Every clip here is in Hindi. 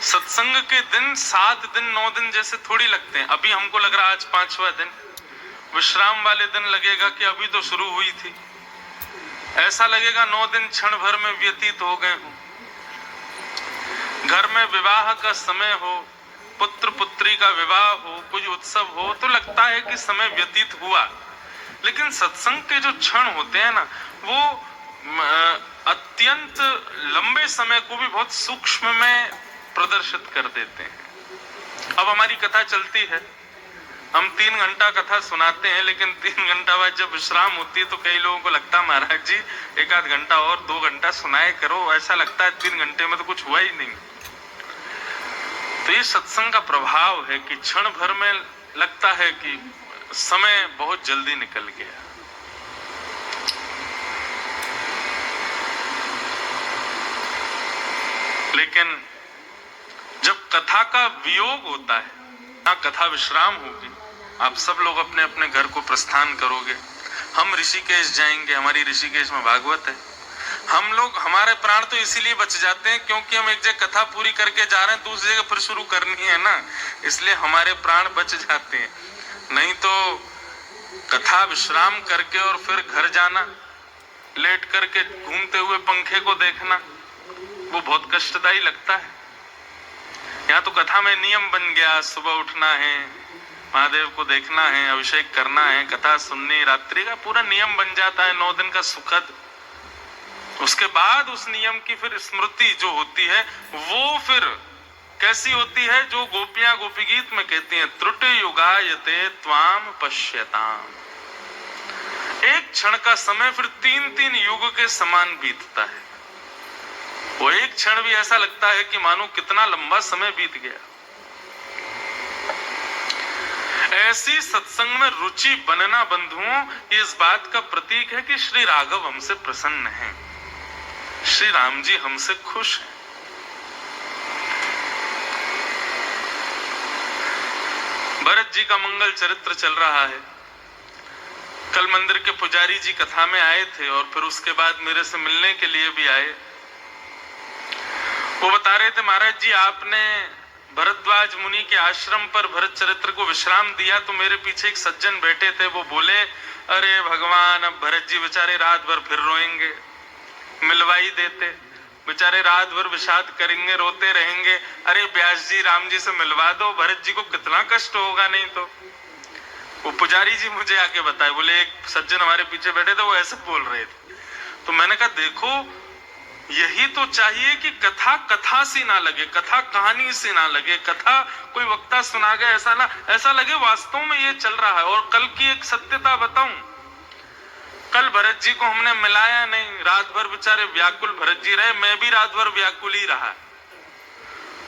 सत्संग के दिन 7 दिन 9 दिन जैसे थोड़ी लगते हैं। अभी हमको लग रहा आज 5वां दिन, विश्राम वाले दिन लगेगा कि अभी तो शुरू हुई थी। ऐसा लगेगा 9 दिन क्षण भर में व्यतीत हो गए हों। घर में विवाह का समय हो, पुत्र पुत्री का विवाह हो, कोई उत्सव हो, तो लगता है कि समय व्यतीत हुआ। लेकिन सत्संग के जो क्षण होते हैं ना, वो अत्यंत लंबे समय को भी बहुत सूक्ष्म में प्रदर्शित कर देते हैं। अब हमारी कथा चलती है, हम 3 घंटा कथा सुनाते हैं, लेकिन 3 घंटा बाद जब विश्राम होती है तो कई लोगों को लगता है महाराज जी 1 आध घंटा और 2 घंटा सुनाए करो। ऐसा लगता है 3 घंटे में तो कुछ हुआ ही नहीं। तो ये सत्संग का प्रभाव है कि क्षण भर में लगता है कि समय बहुत जल्दी निकल गया। लेकिन जब कथा का वियोग होता है, ना कथा विश्राम होगी, आप सब लोग अपने अपने घर को प्रस्थान करोगे, हम ऋषिकेश जाएंगे, हमारी ऋषिकेश में भागवत है। हम लोग, हमारे प्राण तो इसीलिए बच जाते हैं क्योंकि हम एक जगह कथा पूरी करके जा रहे हैं, दूसरी जगह फिर शुरू करनी है ना, इसलिए हमारे प्राण बच जाते हैं। नहीं तो कथा विश्राम करके और फिर घर जाना, लेट करके घूमते हुए पंखे को देखना, वो बहुत कष्टदायी लगता है। यहाँ तो कथा में नियम बन गया, सुबह उठना है, महादेव को देखना है, अभिषेक करना है, कथा सुननी, रात्रि का पूरा नियम बन जाता है, 9 दिन का सुखद। उसके बाद उस नियम की फिर स्मृति जो होती है वो फिर कैसी होती है, जो गोपियां गोपी गीत में कहती हैं, त्रुटि युगायते त्वाम पश्यताम। एक क्षण का समय फिर 3-3 युग के समान बीतता है। वो एक क्षण भी ऐसा लगता है कि मानो कितना लंबा समय बीत गया। ऐसी सत्संग में रुचि बनना बंधुओं, ये इस बात का प्रतीक है कि श्री राघव हमसे प्रसन्न हैं, श्री राम जी हमसे खुश हैं। भरत जी का मंगल चरित्र चल रहा है। कल मंदिर के पुजारी जी कथा में आए थे और फिर उसके बाद मेरे से मिलने के लिए भी आए। वो बता रहे थे, महाराज जी आपने भरद्वाज मुनि के आश्रम पर भरत चरित्र को विश्राम दिया तो मेरे पीछे एक सज्जन बैठे थे, वो बोले, अरे भगवान, अब भरत जी बेचारे रात भर फिर रोएंगे, मिलवाई देते, बेचारे रात भर विषाद करेंगे, रोते रहेंगे। अरे व्यास जी राम जी से मिलवा दो, भरत जी को कितना कष्ट होगा। नहीं तो वो पुजारी जी मुझे आके बताए, बोले एक सज्जन हमारे पीछे बैठे थे, वो ऐसे बोल रहे थे। तो मैंने कहा देखो, यही तो चाहिए कि कथा कथा सी ना लगे, कथा कहानी सी ना लगे, कथा कोई वक्ता सुना गया ऐसा ना, ऐसा लगे वास्तव में ये चल रहा है। और कल की एक सत्यता बताऊं, कल भरत जी को हमने मिलाया नहीं, रात भर बेचारे व्याकुल भरत जी रहे, मैं भी रात भर व्याकुल ही रहा।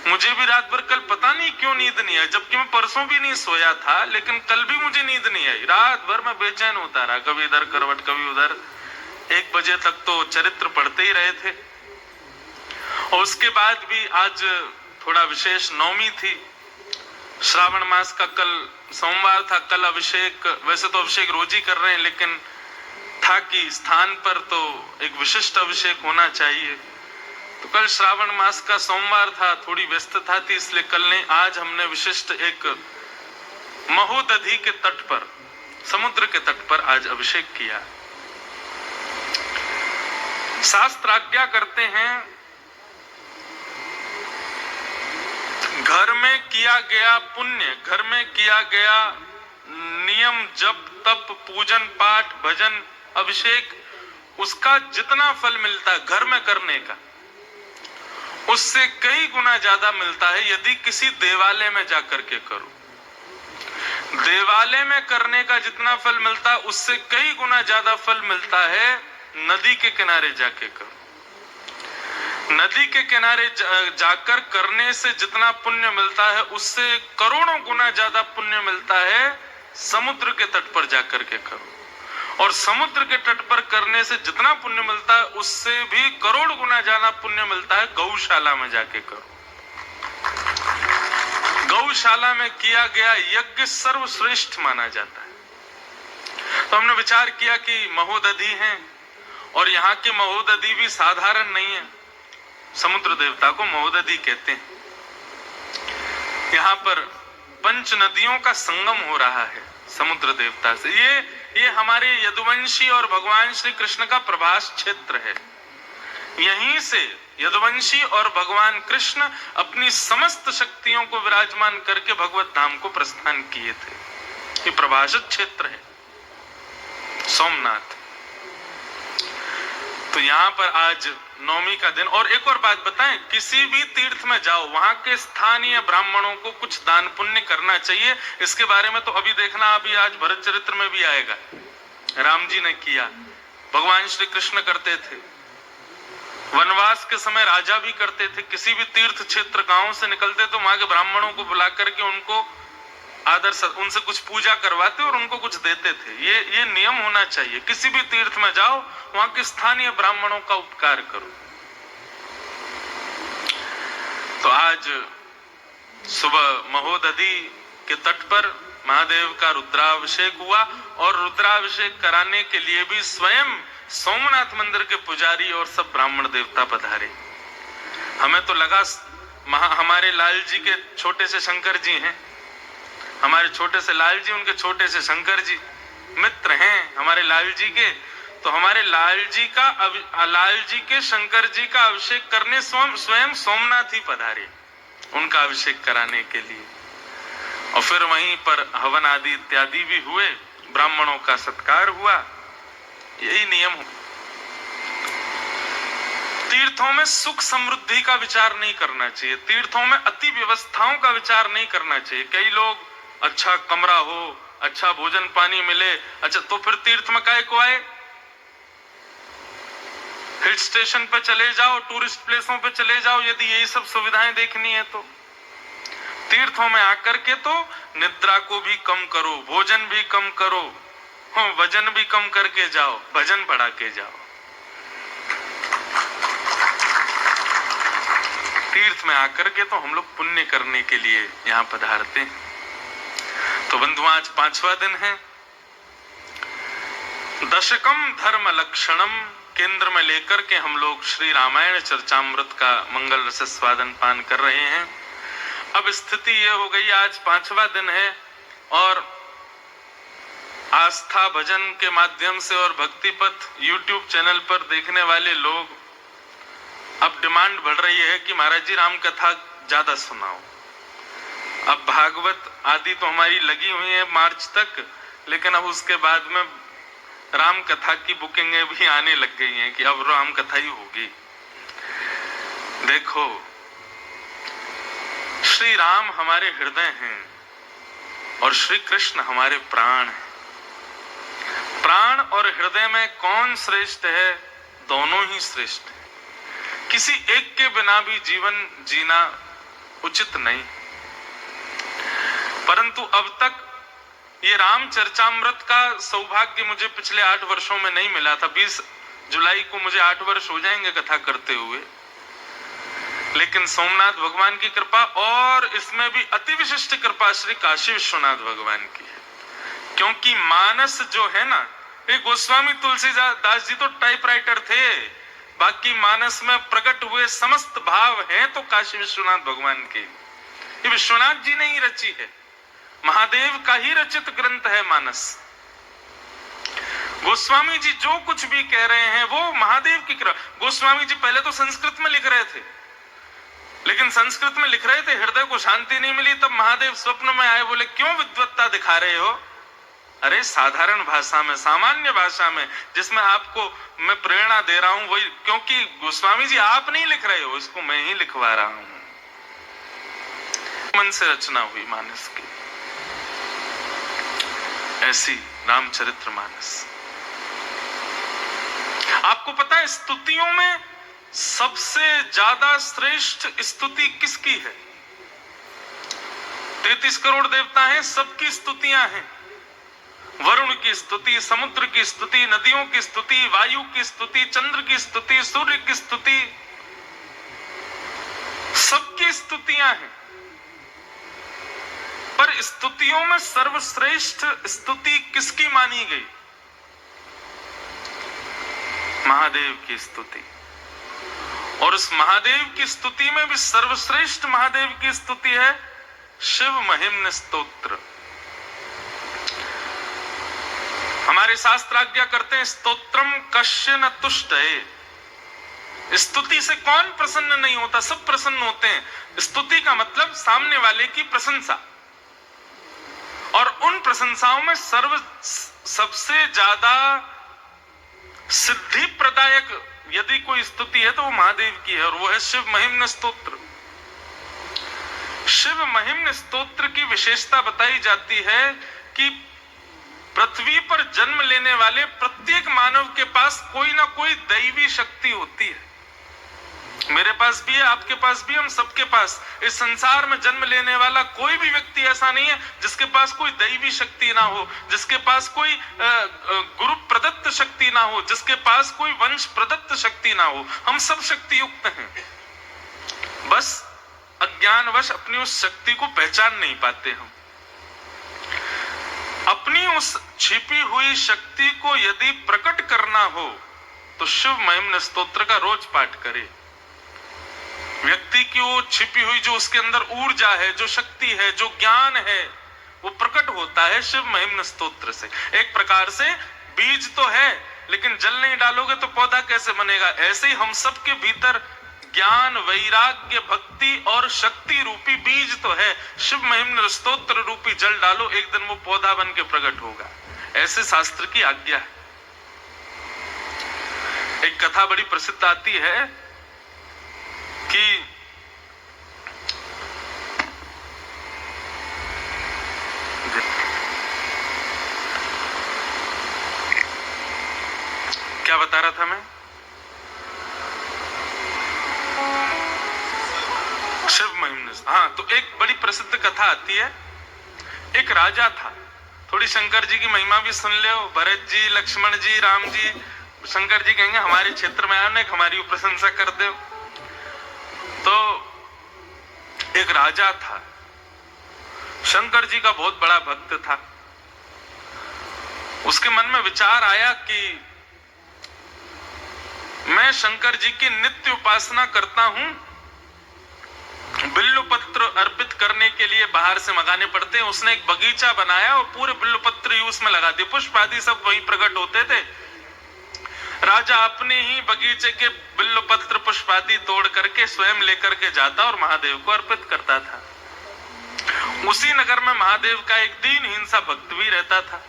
मुझे भी रात भर कल पता नहीं क्यों नींद नहीं आई, जबकि मैं परसों भी नहीं सोया था, लेकिन कल भी मुझे नींद नहीं आई। रात भर मैं बेचैन होता रहा, कभी इधर करवट कभी उधर। 1 बजे तक तो चरित्र पढ़ते ही रहे थे। और उसके बाद भी आज थोड़ा विशेष नवमी थी, श्रावण मास का कल सोमवार था, कल अभिषेक, वैसे तो अभिषेक रोज ही कर रहे हैं, लेकिन था कि स्थान पर तो एक विशिष्ट अभिषेक होना चाहिए। तो कल श्रावण मास का सोमवार था, थोड़ी व्यस्तता थी, इसलिए कल नहीं, आज हमने विशिष्ट एक महोदधि के तट पर, समुद्र के तट पर आज अभिषेक किया। शास्त्र आज्ञा करते हैं, घर में किया गया पुण्य, घर में किया गया नियम, जप तप पूजन पाठ भजन अभिषेक, उसका जितना फल मिलता है घर में करने का, उससे कई गुना ज्यादा मिलता है यदि किसी देवालय में जाकर के करो। देवालय में करने का जितना फल मिलता है उससे कई गुना ज्यादा फल मिलता है नदी के किनारे जाके करो। नदी के किनारे जाकर करने से जितना पुण्य मिलता है उससे करोड़ों गुना ज्यादा पुण्य मिलता है समुद्र के तट पर जाकर के करो। और समुद्र के तट पर करने से जितना पुण्य मिलता है उससे भी करोड़ गुना ज्यादा पुण्य मिलता है गौशाला में जाके करो। गौशाला में किया गया यज्ञ सर्वश्रेष्ठ माना जाता है। तो हमने विचार किया कि महोदधि हैं, और यहाँ की महोदधि भी साधारण नहीं है, समुद्र देवता को महोदधि कहते हैं। यहाँ पर पंच नदियों का संगम हो रहा है समुद्र देवता से। ये हमारे यदुवंशी और भगवान श्री कृष्ण का प्रभास क्षेत्र है। यहीं से यदुवंशी और भगवान कृष्ण अपनी समस्त शक्तियों को विराजमान करके भगवत धाम को प्रस्थान किए थे। ये प्रभाषित क्षेत्र है सोमनाथ। तो यहाँ पर आज नवमी का दिन। और एक और बात बताएं, किसी भी तीर्थ में जाओ वहां के स्थानीय ब्राह्मणों को कुछ दान पुण्य करना चाहिए। इसके बारे में तो अभी देखना, अभी आज भरत चरित्र में भी आएगा। राम जी ने किया, भगवान श्री कृष्ण करते थे, वनवास के समय राजा भी करते थे। किसी भी तीर्थ क्षेत्र गांव से निकलते तो वहां के ब्राह्मणों को बुला करके उनको आदर से उनसे कुछ पूजा करवाते और उनको कुछ देते थे। ये नियम होना चाहिए। किसी भी तीर्थ में जाओ वहां के स्थानीय ब्राह्मणों का उपकार करो। तो आज सुबह महोदधि के तट पर महादेव का रुद्राभिषेक हुआ और रुद्राभिषेक कराने के लिए भी स्वयं सोमनाथ मंदिर के पुजारी और सब ब्राह्मण देवता पधारे। हमें तो लगा हमारे लाल जी के छोटे से शंकर जी हैं, हमारे छोटे से लाल जी, उनके छोटे से शंकर जी मित्र हैं हमारे लाल जी के। तो हमारे लाल जी के शंकर जी का अभिषेक करने स्वयं सोमनाथ ही पधारे उनका अभिषेक कराने के लिए। और फिर वहीं पर हवन आदि इत्यादि भी हुए, ब्राह्मणों का सत्कार हुआ। यही नियम हो। तीर्थों में सुख समृद्धि का विचार नहीं करना चाहिए, तीर्थों में अति व्यवस्थाओं का विचार नहीं करना चाहिए। कई लोग अच्छा कमरा हो, अच्छा भोजन पानी मिले, अच्छा तो फिर तीर्थ में काहे को आए? हिल स्टेशन पे चले जाओ, टूरिस्ट प्लेसों पे चले जाओ, यदि यही सब सुविधाएं देखनी है तो। तीर्थों में आकर के तो निद्रा को भी कम करो, भोजन भी कम करो, वजन भी कम करके जाओ, भजन बढ़ा के जाओ। तीर्थ में आकर के तो हम लोग पुण्य करने के लिए यहाँ पधारते हैं। तो बंधुओं, आज 5वां दिन है। दशकम धर्म लक्षणम केंद्र में लेकर के हम लोग श्री रामायण चर्चामृत का मंगल रस स्वादन पान कर रहे हैं। अब स्थिति ये हो गई, आज 5वां दिन है और आस्था भजन के माध्यम से और भक्ति पथ यूट्यूब चैनल पर देखने वाले लोग, अब डिमांड बढ़ रही है कि महाराज जी राम कथा ज्यादा सुनाओ। अब भागवत आदि तो हमारी लगी हुई है मार्च तक, लेकिन अब उसके बाद में राम कथा की बुकिंगें भी आने लग गई हैं कि अब राम कथा ही होगी। देखो, श्री राम हमारे हृदय हैं और श्री कृष्ण हमारे प्राण हैं। प्राण और हृदय में कौन श्रेष्ठ है? दोनों ही श्रेष्ठ है। किसी एक के बिना भी जीवन जीना उचित नहीं। परंतु अब तक ये राम चर्चामृत का सौभाग्य मुझे पिछले 8 वर्षों में नहीं मिला था। 20 जुलाई को मुझे 8 वर्ष हो जाएंगे कथा करते हुए। लेकिन सोमनाथ भगवान की कृपा और इसमें भी अति विशिष्ट कृपा श्री काशी विश्वनाथ भगवान की है। क्योंकि मानस जो है ना, ये गोस्वामी तुलसीदास जी तो टाइपराइटर थे, बाकी मानस में प्रकट हुए समस्त भाव हैं तो काशी विश्वनाथ भगवान के। ये विश्वनाथ जी ने ही रची है, महादेव का ही रचित ग्रंथ है मानस। गोस्वामी जी जो कुछ भी कह रहे हैं वो महादेव की कृपा। गोस्वामी जी पहले तो संस्कृत में लिख रहे थे, लेकिन संस्कृत में लिख रहे थे, हृदय को शांति नहीं मिली। तब महादेव स्वप्न में आए, बोले क्यों विद्वत्ता दिखा रहे हो? अरे साधारण भाषा में, सामान्य भाषा में, जिसमें आपको मैं प्रेरणा दे रहा हूं वही। क्योंकि गोस्वामी जी आप नहीं लिख रहे हो, इसको मैं ही लिखवा रहा हूं। मन से रचना हुई मानस की, ऐसी रामचरित्र मानस। आपको पता है स्तुतियों में सबसे ज्यादा श्रेष्ठ स्तुति किसकी है? 33 करोड़ देवता हैं, सबकी स्तुतियां हैं। वरुण की स्तुति, समुद्र की स्तुति, नदियों की स्तुति, वायु की स्तुति, चंद्र की स्तुति, सूर्य की स्तुति, सबकी स्तुतियां हैं। पर स्तुतियों में सर्वश्रेष्ठ स्तुति किसकी मानी गई? महादेव की स्तुति। और उस महादेव की स्तुति में भी सर्वश्रेष्ठ महादेव की स्तुति है शिव महिम्न स्तोत्र। हमारे शास्त्र आज्ञा करते हैं स्तोत्रम कश्य न तुष्टये। स्तुति से कौन प्रसन्न नहीं होता, सब प्रसन्न होते हैं। स्तुति का मतलब सामने वाले की प्रशंसा, और उन प्रशंसाओं में सबसे ज्यादा सिद्धि प्रदायक यदि कोई स्तुति है तो वो महादेव की है, और वो है शिव महिम्न स्तोत्र। शिव महिम्न स्तोत्र की विशेषता बताई जाती है कि पृथ्वी पर जन्म लेने वाले प्रत्येक मानव के पास कोई ना कोई दैवी शक्ति होती है। मेरे पास भी है, आपके पास भी, हम सबके पास। इस संसार में जन्म लेने वाला कोई भी व्यक्ति ऐसा नहीं है जिसके पास कोई दैवी शक्ति ना हो, जिसके पास कोई गुरु प्रदत्त शक्ति ना हो, जिसके पास कोई वंश प्रदत्त शक्ति ना हो। हम सब शक्ति युक्त हैं, बस अज्ञानवश अपनी उस शक्ति को पहचान नहीं पाते। हम अपनी उस छिपी हुई शक्ति को यदि प्रकट करना हो तो शिव महिम्न स्तोत्र का रोज पाठ करें। व्यक्ति की वो छिपी हुई जो उसके अंदर ऊर्जा है, जो शक्ति है, जो ज्ञान है, वो प्रकट होता है शिव महिम्न स्तोत्र से। एक प्रकार से बीज तो है, लेकिन जल नहीं डालोगे तो पौधा कैसे बनेगा? ऐसे ही हम सब के भीतर ज्ञान, वैराग्य, भक्ति और शक्ति रूपी बीज तो है। शिव महिम्न स्तोत्र रूपी जल डालो, एक दिन वो पौधा बन के प्रकट होगा। ऐसे शास्त्र की आज्ञा है। एक कथा बड़ी प्रसिद्ध आती है कि क्या बता रहा था मैं? शिव महिम्न। हाँ, तो एक बड़ी प्रसिद्ध कथा आती है। एक राजा था, थोड़ी शंकर जी की महिमा भी सुन लो। भरत जी, लक्ष्मण जी, राम जी, शंकर जी कहेंगे हमारे क्षेत्र में आने, हमारी प्रशंसा कर दो। तो एक राजा था, शंकर जी का बहुत बड़ा भक्त था। उसके मन में विचार आया कि मैं शंकर जी की नित्य उपासना करता हूं, बिल्व पत्र अर्पित करने के लिए बाहर से मंगाने पड़ते हैं। उसने एक बगीचा बनाया और पूरे बिल्व पत्र ही उसमें लगा दिए, पुष्प आदि सब वहीं प्रकट होते थे। राजा अपने ही बगीचे के बिल्व पत्र पुष्प आदि तोड़ करके स्वयं लेकर के जाता और महादेव को अर्पित करता था। उसी नगर में महादेव का एक दीनहीन सा भक्त भी रहता था।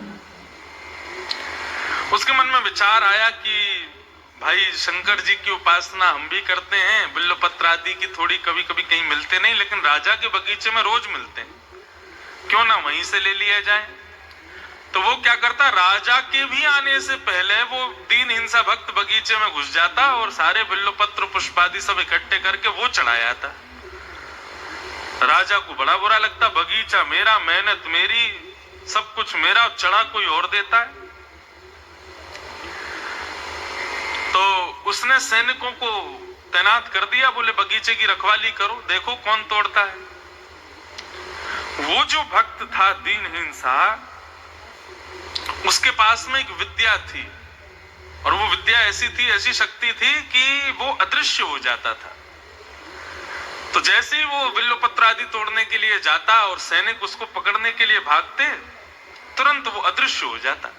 उसके मन में विचार आया कि भाई शंकर जी की उपासना हम भी करते हैं, बिल्व पत्र आदि की थोड़ी कभी कभी कहीं मिलते नहीं, लेकिन राजा के बगीचे में रोज मिलते हैं, क्यों ना वहीं से ले लिया जाए। तो वो क्या करता, राजा के भी आने से पहले वो दीनहीन सा भक्त बगीचे में घुस जाता और सारे बिल्व पत्र पुष्प आदि सब इकट्ठे करके वो चढ़ाया था। राजा को बड़ा बुरा लगता, बगीचा मेरा, मेहनत मेरी, सब कुछ मेरा, चढ़ा कोई और देता है। तो उसने सैनिकों को तैनात कर दिया, बोले बगीचे की रखवाली करो, देखो कौन तोड़ता है। वो जो भक्त था दीनहीन सा, उसके पास में एक विद्या थी, और वो विद्या ऐसी थी, ऐसी शक्ति थी कि वो अदृश्य हो जाता था। तो जैसे ही वो बिल्व पत्र आदि तोड़ने के लिए जाता और सैनिक उसको पकड़ने के लिए भागते, तुरंत वो अदृश्य हो जाता।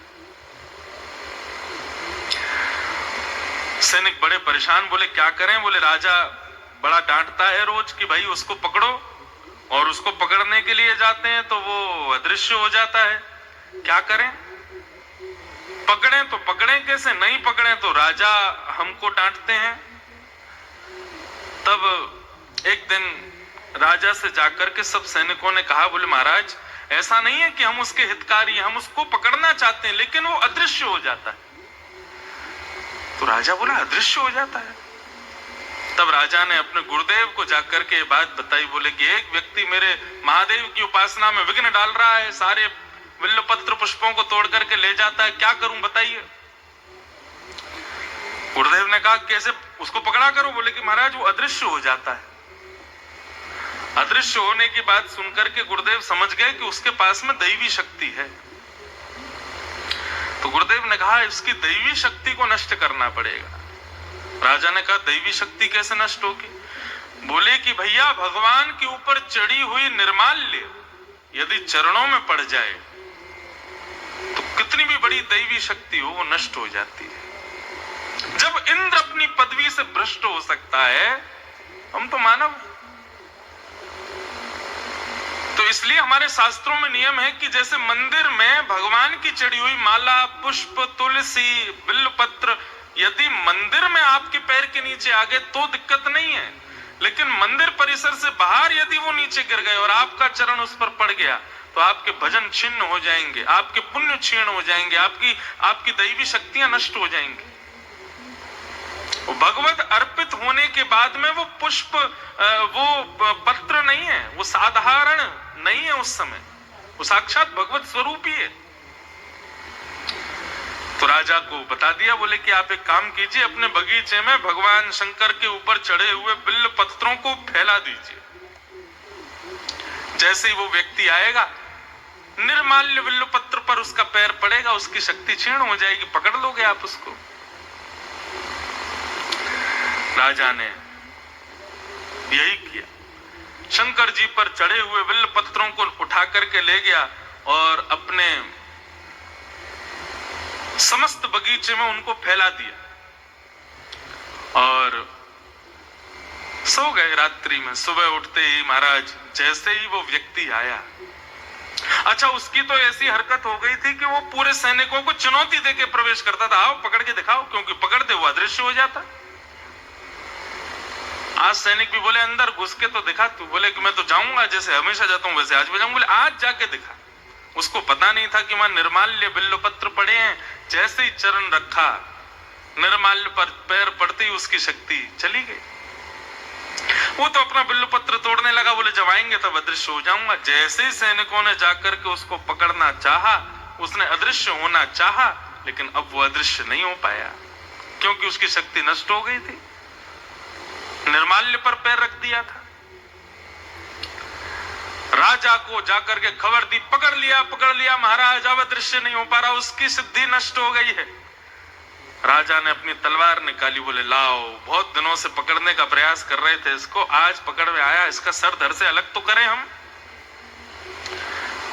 सैनिक बड़े परेशान, बोले क्या करें? बोले राजा बड़ा डांटता है रोज कि भाई उसको पकड़ो, और उसको पकड़ने के लिए जाते हैं तो वो अदृश्य हो जाता है, क्या करें? पकड़ें तो पकड़ें कैसे, नहीं पकड़ें तो राजा हमको डांटते हैं। तब एक दिन राजा से जाकर के सब सैनिकों ने कहा, बोले महाराज ऐसा नहीं है कि हम उसके हितकारी हैं, हम उसको पकड़ना चाहते हैं, लेकिन वो अदृश्य हो जाता है। तो राजा बोला अदृश्य हो जाता है। तब राजा ने अपने गुरुदेव को जाकर के बात बताई, बोले कि एक व्यक्ति मेरे महादेव की उपासना में विघ्न डाल रहा है, सारे बिल्व पत्र पुष्पों को तोड़ करके ले जाता है, क्या करूं बताइए। गुरुदेव ने कहा कैसे उसको पकड़ा करो? बोले कि महाराज वो अदृश्य हो जाता है। अदृश्य होने की बात सुनकर के गुरुदेव समझ गए कि उसके पास में दैवी शक्ति है। तो गुरुदेव ने कहा इसकी दैवी शक्ति को नष्ट करना पड़ेगा। राजा ने कहा दैवी शक्ति कैसे नष्ट होगी? बोले कि भैया भगवान के ऊपर चढ़ी हुई निर्माल्य यदि चरणों में पड़ जाए तो कितनी भी बड़ी दैवी शक्ति हो वो नष्ट हो जाती है। जब इंद्र अपनी पदवी से भ्रष्ट हो सकता है, हम तो मानव। तो इसलिए हमारे शास्त्रों में नियम है कि जैसे मंदिर में भगवान की चढ़ी हुई माला, पुष्प, तुलसी, बिल्वपत्र यदि मंदिर में आपके पैर के नीचे आ गए तो दिक्कत नहीं है, लेकिन मंदिर परिसर से बाहर यदि वो नीचे गिर गए और आपका चरण उस पर पड़ गया तो आपके भजन छिन्न हो जाएंगे, आपके पुण्य क्षीण हो जाएंगे, आपकी दैवी शक्तियां नष्ट हो जाएंगी। भगवत अर्पित होने के बाद में वो पुष्प, वो पत्र नहीं है, वो साधारण नहीं है, उस समय वो साक्षात भगवत स्वरूप ही है। तो राजा को बता दिया, बोले कि आप एक काम कीजिए, अपने बगीचे में भगवान शंकर के ऊपर चढ़े हुए बिल्व पत्रों को फैला दीजिए। जैसे ही वो व्यक्ति आएगा, निर्माल्य बिल्व पत्र पर उसका पैर पड़ेगा, उसकी शक्ति क्षीण हो जाएगी, पकड़ लोगे आप उसको। राजा ने यही किया, शंकर जी पर चढ़े हुए बिल्व पत्रों को उठा करके ले गया और अपने समस्त बगीचे में उनको फैला दिया और सो गए रात्रि में। सुबह उठते ही महाराज, जैसे ही वो व्यक्ति आया, अच्छा उसकी तो ऐसी हरकत हो गई थी कि वो पूरे सैनिकों को चुनौती देके प्रवेश करता था, आओ पकड़ के दिखाओ, क्योंकि पकड़ दे वो अदृश्य हो जाता। आज सैनिक भी बोले अंदर घुस के तो दिखा, तू बोले कि मैं तो जाऊंगा, जैसे हमेशा जाता हूं वैसे आज भी जाऊंगा। बोले आज जाके दिखा। उसको पता नहीं था कि वहां निर्माल्य बिल्वपत्र पड़े हैं। जैसे ही चरण रखा, निर्माल्य पर पैर पड़ते ही उसकी शक्ति चली गई। वो तो अपना बिल्वपत्र तोड़ने लगा, बोले जब आएंगे तब अदृश्य हो जाऊंगा। जैसे ही सैनिकों ने जाकर के उसको पकड़ना चाहा, उसने अदृश्य होना चाहा, लेकिन अब वो अदृश्य नहीं हो पाया क्योंकि उसकी शक्ति नष्ट हो गई थी। निर्माल्य पर पैर रख दिया था। राजा को जाकर के खबर दी, पकड़ लिया महाराज, अब अदृश्य नहीं हो पा रहा, उसकी सिद्धि नष्ट हो गई है। राजा ने अपनी तलवार निकाली, बोले लाओ, बहुत दिनों से पकड़ने का प्रयास कर रहे थे इसको, आज पकड़ में आया, इसका सर धड़ से अलग तो करें हम।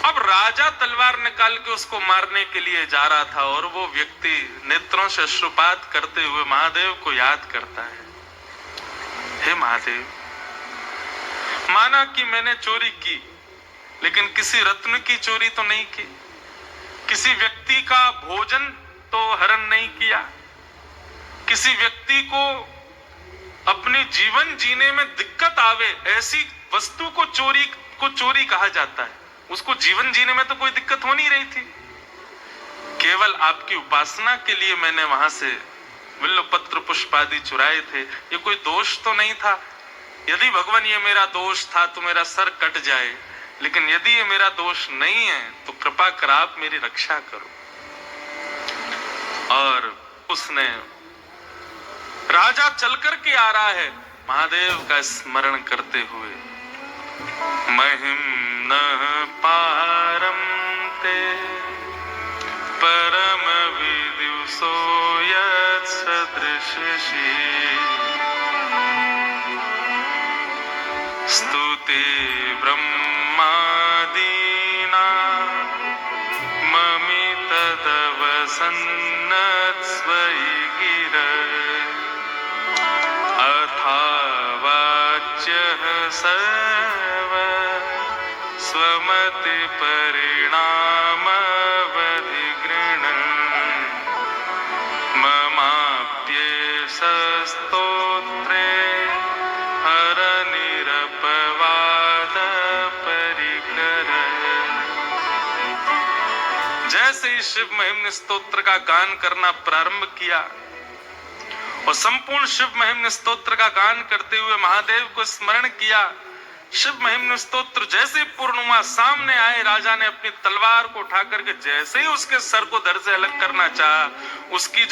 अब राजा तलवार निकाल के उसको मारने के लिए जा रहा था और वो व्यक्ति नेत्रों से अश्रुपात करते हुए महादेव को याद करता है, हे महादेव, माना कि मैंने चोरी की, लेकिन किसी रत्न की चोरी तो नहीं की, किसी व्यक्ति का भोजन तो हरण नहीं किया, किसी व्यक्ति को अपने जीवन जीने में दिक्कत आवे ऐसी वस्तु को चोरी कहा जाता है। उसको जीवन जीने में तो कोई दिक्कत हो नहीं रही थी, केवल आपकी उपासना के लिए मैंने वहां से बिल्वपत्र पुष्प आदि चुराए थे, ये कोई दोष तो नहीं था। यदि भगवान ये मेरा दोष था तो मेरा सर कट जाए, लेकिन यदि ये मेरा दोष नहीं है तो कृपा कर आप मेरी रक्षा करो। और उसने, राजा चलकर के आ रहा है महादेव का स्मरण करते हुए, महिम न पारम ते परम विदुषो यत् सदृशि स्तुते ब्रह्मादीना ममि तदवसन्नत्स्वयि गिर अथावाच्यः सर्व स्वमति परिणामवधिगृह्णन् ममाप्येषस्तोत्रे हरनिरपवाद परिकर। जैसे ही शिव महिम्न स्तोत्र का गान करना प्रारंभ किया और संपूर्ण शिव महिम्न स्तोत्र का गान करते हुए महादेव को स्मरण किया, शिव महिम्न स्तोत्र जैसे पूर्ण हुआ, सामने आए, राजा ने अपनी तलवार को उठा करके जैसे ही उसके सर को धड़ से अलग करना चाहा, उसकी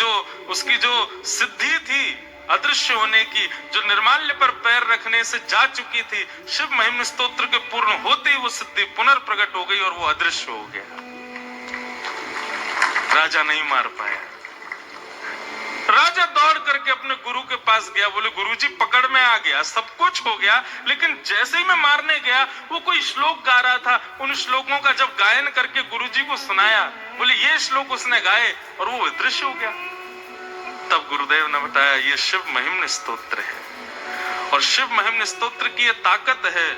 जो सिद्धि थी अदृश्य होने की, जो निर्माल्य पर पैर रखने से जा चुकी थी, शिव महिम्न स्तोत्र के पूर्ण होते ही वो सिद्धि पुनर्प्रकट हो गई और वो अदृश्य हो गया। राजा नहीं मार पाया। राजा दौड़ करके अपने गुरु के पास गया, बोले गुरुजी पकड़ में आ गया, सब कुछ हो गया, लेकिन जैसे ही मैं मारने गया वो कोई श्लोक गा रहा था, उन श्लोकों का जब गायन करके गुरुजी को सुनाया, बोले ये श्लोक उसने गाए और वो दृश्य हो गया। तब गुरुदेव ने बताया ये शिव महिम्न स्तोत्र है, और शिव महिम्न स्तोत्र की ये ताकत है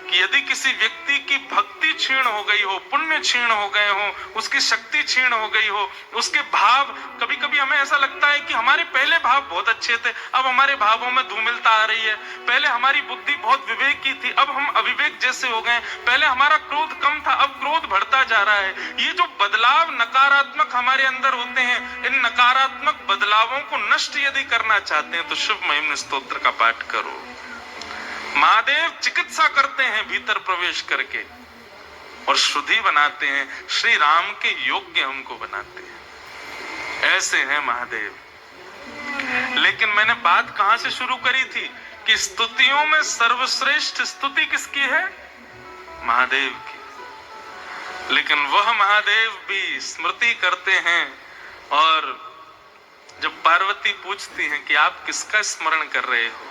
कि यदि किसी व्यक्ति की भक्ति क्षीण हो गई हो, पुण्य क्षीण हो गए हो, उसकी शक्ति क्षीण हो गई हो, उसके भाव, कभी कभी हमें ऐसा लगता है कि हमारे पहले भाव बहुत अच्छे थे, अब हमारे भावों में धूमिलता आ रही है, पहले हमारी बुद्धि बहुत विवेक की थी, अब हम अविवेक जैसे हो गए, पहले हमारा क्रोध कम था, अब क्रोध बढ़ता जा रहा है। ये जो बदलाव नकारात्मक हमारे अंदर होते हैं, इन नकारात्मक बदलावों को नष्ट यदि करना चाहते हैं तो शिव महिम्न स्तोत्र का पाठ करो। महादेव चिकित्सा करते हैं भीतर प्रवेश करके और शुद्धि बनाते हैं, श्री राम के योग्य हमको बनाते हैं, ऐसे हैं महादेव। लेकिन मैंने बात कहां से शुरू करी थी कि स्तुतियों में सर्वश्रेष्ठ स्तुति किसकी है? महादेव की। लेकिन वह महादेव भी स्मृति करते हैं, और जब पार्वती पूछती हैं कि आप किसका स्मरण कर रहे हो,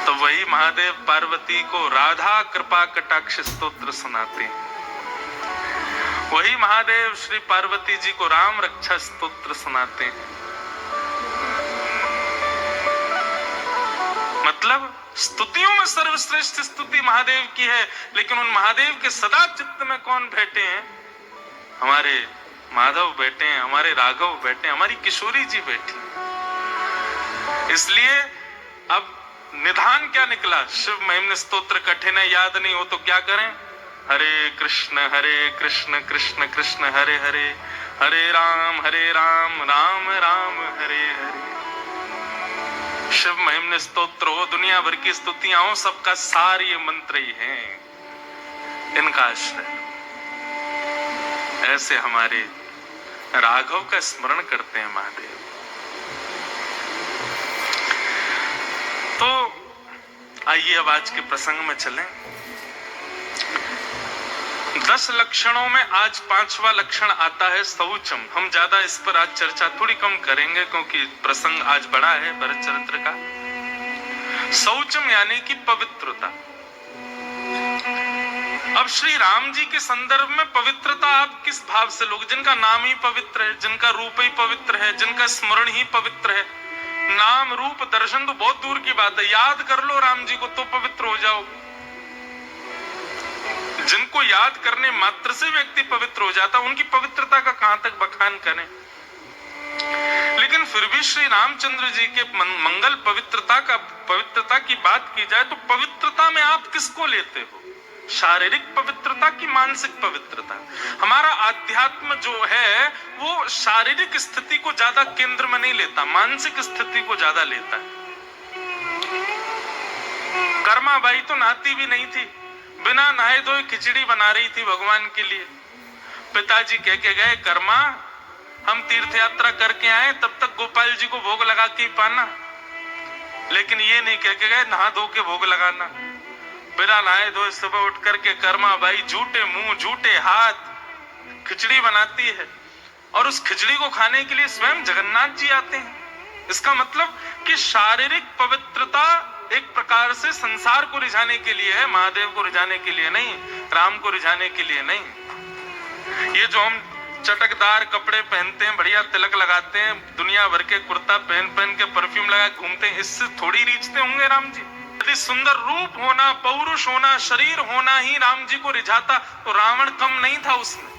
तो वही महादेव पार्वती को राधा कृपा कटाक्ष स्तोत्र सुनाते हैं, वही महादेव श्री पार्वती जी को राम रक्षा स्तोत्र सुनाते हैं। मतलब स्तुतियों में सर्वश्रेष्ठ स्तुति महादेव की है, लेकिन उन महादेव के सदा चित्त में कौन बैठे हैं? हमारे माधव बैठे हैं, हमारे राघव बैठे हैं, हमारी किशोरी जी बैठी। इसलिए अब निधान क्या निकला? शिव महिम्न स्तोत्र कठिन है, याद नहीं हो तो क्या करें? हरे कृष्ण कृष्ण कृष्ण हरे हरे, हरे राम राम राम हरे हरे। शिव महिम्न स्तोत्र हो, दुनिया भर की स्तुतियां हो, सबका सार ये मंत्र ही हैं, इनका आश्रय। ऐसे हमारे राघव का स्मरण करते हैं महादेव। तो आइए अब आज के प्रसंग में चलें। 10 लक्षणों में आज 5वां लक्षण आता है शौचम। हम ज्यादा इस पर आज चर्चा थोड़ी कम करेंगे क्योंकि प्रसंग आज बड़ा है भरत चरित्र का। शौचम यानी कि पवित्रता। अब श्री राम जी के संदर्भ में पवित्रता आप किस भाव से लोग, जिनका नाम ही पवित्र है, जिनका रूप ही पवित्र है, जिनका स्मरण ही पवित्र है, नाम रूप दर्शन तो बहुत दूर की बात है, याद कर लो राम जी को तो पवित्र हो जाओ। जिनको याद करने मात्र से व्यक्ति पवित्र हो जाता, उनकी पवित्रता का कहां तक बखान करें। लेकिन फिर भी श्री रामचंद्र जी के मंगल पवित्रता की बात की जाए तो पवित्रता में आप किसको लेते हो? शारीरिक पवित्रता की मानसिक पवित्रता? हमारा अध्यात्म जो है वो शारीरिक स्थिति को ज्यादा केंद्र में नहीं लेता, मानसिक स्थिति को ज्यादा लेता है। कर्माबाई तो नहाती भी नहीं थी, बिना नहाए धोए खिचड़ी बना रही थी भगवान के लिए। पिताजी कह के गए, कर्मा हम तीर्थ यात्रा करके आए, तब तक गोपाल जी को भोग लगा के ही पाना, लेकिन ये नहीं कह के गए नहा धो के भोग लगाना। बिना नहाए धोए सुबह उठ करके कर्मा बाई झूठे मुंह झूठे हाथ खिचड़ी बनाती है, और उस खिचड़ी को खाने के लिए स्वयं जगन्नाथ जी आते हैं। इसका मतलब कि शारीरिक पवित्रता एक प्रकार से संसार को रिझाने के लिए है, महादेव को रिझाने के लिए नहीं, राम को रिझाने के लिए नहीं। ये जो हम चटकदार कपड़े पहनते हैं, बढ़िया तिलक लगाते हैं, दुनिया भर के कुर्ता पहन के परफ्यूम लगा घूमते हैं, इससे थोड़ी रीझते होंगे राम जी? यदि सुंदर रूप होना, पौरुष होना, शरीर होना ही राम जी को रिझाता तो रावण कम नहीं था उसमें।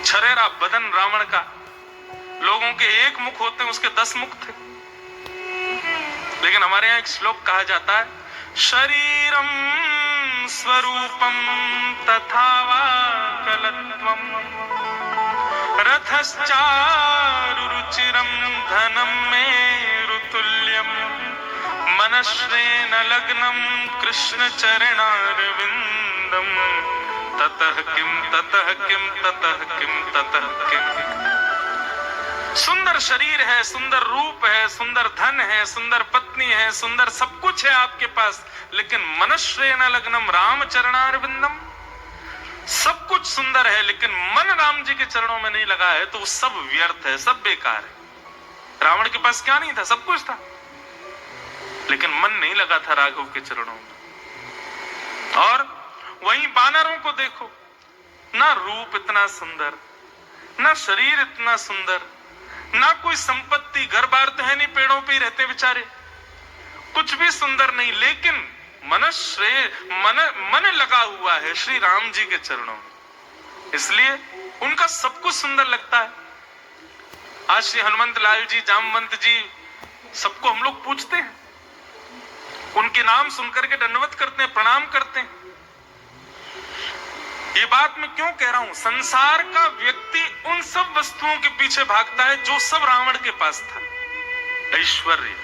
छरेरा बदन रावण का, लोगों के एक मुख होते हैं, उसके 10 मुख थे। लेकिन हमारे यहाँ एक श्लोक कहा जाता है, शरीरम स्वरूपम तथा वा कलत्वम रथश्चारुरुचिरम धनम मेरुतुल्यम मनश्रेण लग्नम कृष्ण चरणारविंदम ततः किम ततः किम ततः किम ततः किम। सुंदर शरीर है, सुंदर रूप है, सुंदर धन है, सुंदर पत्नी है, सुंदर सब कुछ है आपके पास, लेकिन मनश्रेण लग्नम राम चरणारविंदम, सब कुछ सुंदर है लेकिन मन राम जी के चरणों में नहीं लगा है तो सब व्यर्थ है, सब बेकार है। रावण के पास क्या नहीं था? सब कुछ था, लेकिन मन नहीं लगा था राघव के चरणों में। और वहीं वानरों को देखो, ना रूप इतना सुंदर, ना शरीर इतना सुंदर, ना कोई संपत्ति, घर बार तो है नहीं, पेड़ों पे ही रहते बेचारे, कुछ भी सुंदर नहीं, लेकिन मन लगा हुआ है श्री राम जी के चरणों में, इसलिए उनका सब कुछ सुंदर लगता है। आज श्री हनुमंत लाल जी, जामवंत जी, सबको हम लोग पूछते हैं, उनके नाम सुनकर के दंडवत करते हैं, प्रणाम करते हैं। ये बात मैं क्यों कह रहा हूं? संसार का व्यक्ति उन सब वस्तुओं के पीछे भागता है जो सब रावण के पास था। ऐश्वर्य,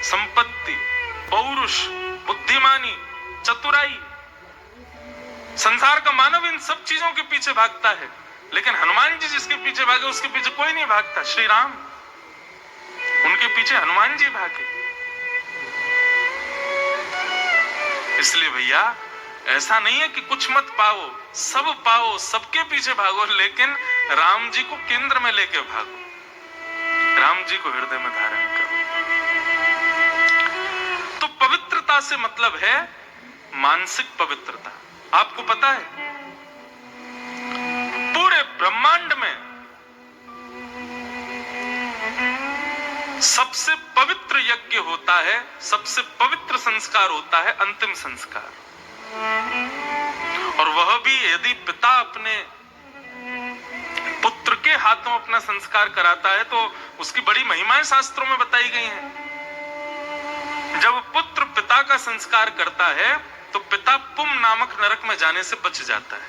संपत्ति, पौरुष, बुद्धिमानी, चतुराई। संसार का मानव इन सब चीजों के पीछे भागता है, लेकिन हनुमान जी जिसके पीछे भागे उसके पीछे कोई नहीं भागता। श्री राम, उनके पीछे हनुमान जी भागे। इसलिए भैया ऐसा नहीं है कि कुछ मत पाओ, सब पाओ, सबके पीछे भागो, लेकिन राम जी को केंद्र में लेके भागो, राम जी को हृदय में धारण करो। तो पवित्रता से मतलब है मानसिक पवित्रता। आपको पता है पूरे ब्रह्मांड में सबसे पवित्र यज्ञ होता है, सबसे पवित्र संस्कार होता है अंतिम संस्कार, और वह भी यदि पिता अपने पुत्र के हाथों अपना संस्कार कराता है तो उसकी बड़ी महिमाएं शास्त्रों में बताई गई हैं। जब पुत्र पिता का संस्कार करता है तो पिता पुम नामक नरक में जाने से बच जाता है।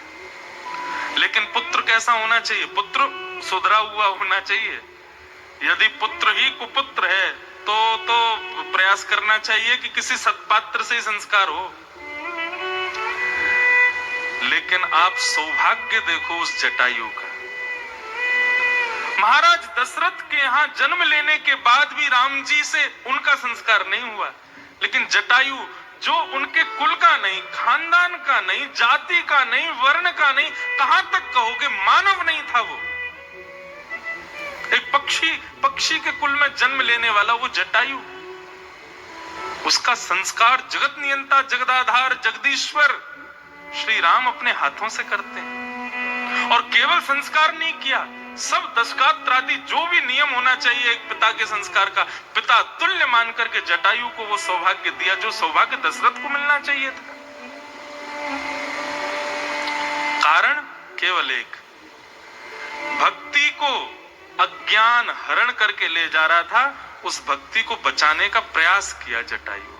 लेकिन पुत्र कैसा होना चाहिए? पुत्र सुधरा हुआ होना चाहिए। यदि पुत्र ही कुपुत्र है तो प्रयास करना चाहिए कि किसी सत्पात्र से ही संस्कार हो। लेकिन आप सौभाग्य देखो उस जटायु का। महाराज दशरथ के यहां जन्म लेने के बाद भी राम जी से उनका संस्कार नहीं हुआ, लेकिन जटायु जो उनके कुल का नहीं, खानदान का नहीं, जाति का नहीं, वर्ण का नहीं, कहां तक कहोगे मानव नहीं था वो। एक पक्षी के कुल में जन्म लेने वाला वो जटायु, उसका संस्कार जगत नियंता, जगदाधार, जगदीश्वर श्री राम अपने हाथों से करते हैं। और केवल संस्कार नहीं किया, सब दशकात्रादि जो भी नियम होना चाहिए एक पिता के संस्कार का, पिता तुल्य मान करके जटायु को वो सौभाग्य दिया जो सौभाग्य दशरथ को मिलना चाहिए था। कारण केवल एक, भक्ति को अज्ञान हरण करके ले जा रहा था, उस भक्ति को बचाने का प्रयास किया जटायु।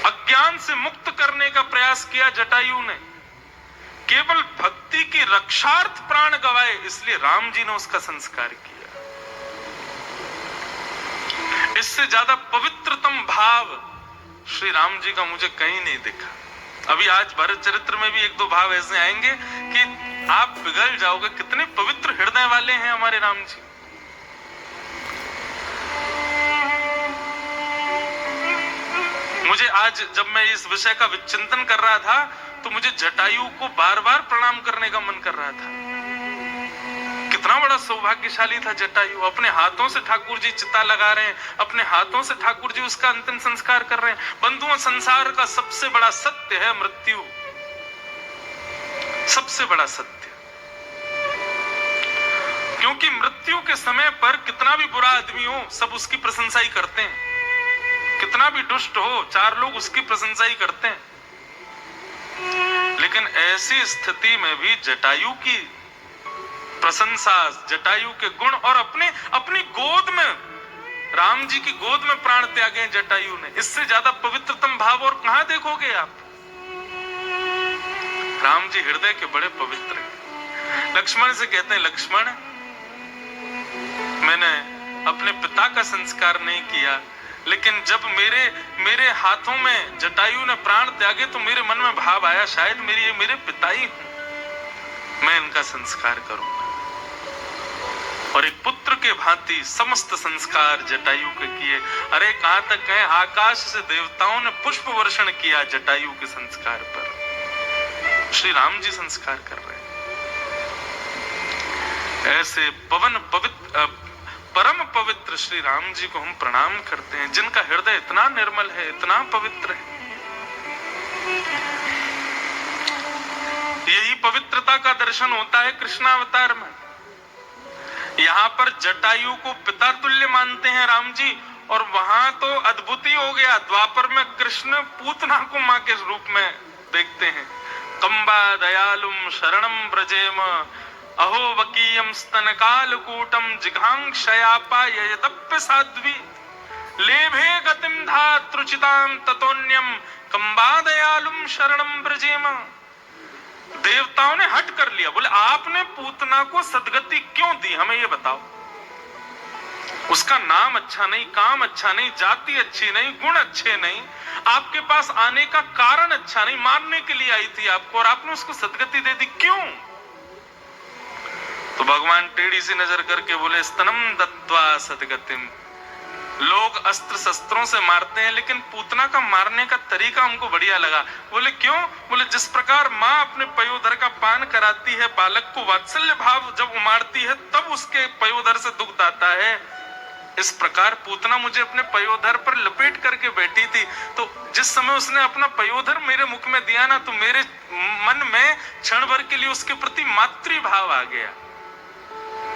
अज्ञान से मुक्त करने का प्रयास किया जटायु ने, केवल भक्ति की रक्षार्थ प्राण गवाए, इसलिए राम जी ने उसका संस्कार किया। इससे ज्यादा पवित्रतम भाव श्री राम जी का मुझे कहीं नहीं दिखा। अभी आज भरत चरित्र में भी एक दो भाव ऐसे आएंगे कि आप पिघल जाओगे, कितने पवित्र हृदय वाले हैं हमारे राम जी। मुझे आज जब मैं इस विषय का विचिंतन कर रहा था तो मुझे जटायु को बार बार प्रणाम करने का मन कर रहा था। कितना बड़ा सौभाग्यशाली था जटायु, अपने हाथों से ठाकुर जी चिता लगा रहे हैं, अपने हाथों से ठाकुर जी उसका अंतिम संस्कार कर रहे हैं। बंधुओं, संसार का सबसे बड़ा सत्य है मृत्यु, सबसे बड़ा सत्य। क्योंकि मृत्यु के समय पर कितना भी बुरा आदमी हो सब उसकी प्रशंसा ही करते हैं, कितना भी दुष्ट हो चार लोग उसकी प्रशंसा ही करते हैं। लेकिन ऐसी स्थिति में भी जटायु की प्रशंसा, जटायु के गुण, और अपनी गोद में, राम जी की गोद में प्राण त्यागे जटायु ने। इससे ज्यादा पवित्रतम भाव और कहां देखोगे आप। राम जी हृदय के बड़े पवित्र हैं। लक्ष्मण से कहते हैं, लक्ष्मण मैंने अपने पिता का संस्कार नहीं किया, लेकिन जब मेरे हाथों में जटायु ने प्राण त्यागे तो मेरे मन में भाव आया शायद मेरे पिता ही हूं, मैं इनका संस्कार करूंगा। और एक पुत्र के भांति समस्त संस्कार जटायु के किए। अरे कहां तक गए, आकाश से देवताओं ने पुष्प वर्षण किया जटायु के संस्कार पर। श्री राम जी संस्कार कर रहे हैं। ऐसे परम पवित्र श्री राम जी को हम प्रणाम करते हैं, जिनका हृदय इतना निर्मल है, इतना पवित्र है। यही पवित्रता का दर्शन होता है कृष्णावतार में। यहाँ पर जटायु को पिता तुल्य मानते हैं राम जी, और वहां तो अद्भुत ही हो गया, द्वापर में कृष्ण पूतना को मां के रूप में देखते हैं। कंबा दयालुम शरणम ब्रजेम अहो वकीयम स्तन कालकूटम जिघांक्षयापा यदप्य साध्वी लेभे गतिम धातृचिताम ततोन्यम कंबा दयालुम शरणम ब्रजेम। देवताओं ने हट कर लिया, बोले आपने पूतना को सदगति क्यों दी, हमें ये बताओ। उसका नाम अच्छा नहीं, काम अच्छा नहीं, जाति अच्छी नहीं, गुण अच्छे नहीं, आपके पास आने का कारण अच्छा नहीं, मारने के लिए आई थी आपको, और आपने उसको सदगति दे दी, क्यों? तो भगवान टेढ़ी सी नजर करके बोले स्तनम दत्वा सदगतिम। लोग अस्त्र शस्त्रों से मारते हैं, लेकिन पूतना का मारने का तरीका हमको बढ़िया लगा। बोले क्यों? बोले जिस प्रकार माँ अपने पयोधर का पान कराती है, बालक को वात्सल्य भाव जब उमारती है तब उसके पयोधर से दुग्ध आता है, इस प्रकार पूतना मुझे अपने पयोधर पर लपेट करके बैठी थी, तो जिस समय उसने अपना पयोधर मेरे मुख में दिया ना, तो मेरे मन में क्षण भर के लिए उसके प्रति मातृ भाव आ गया।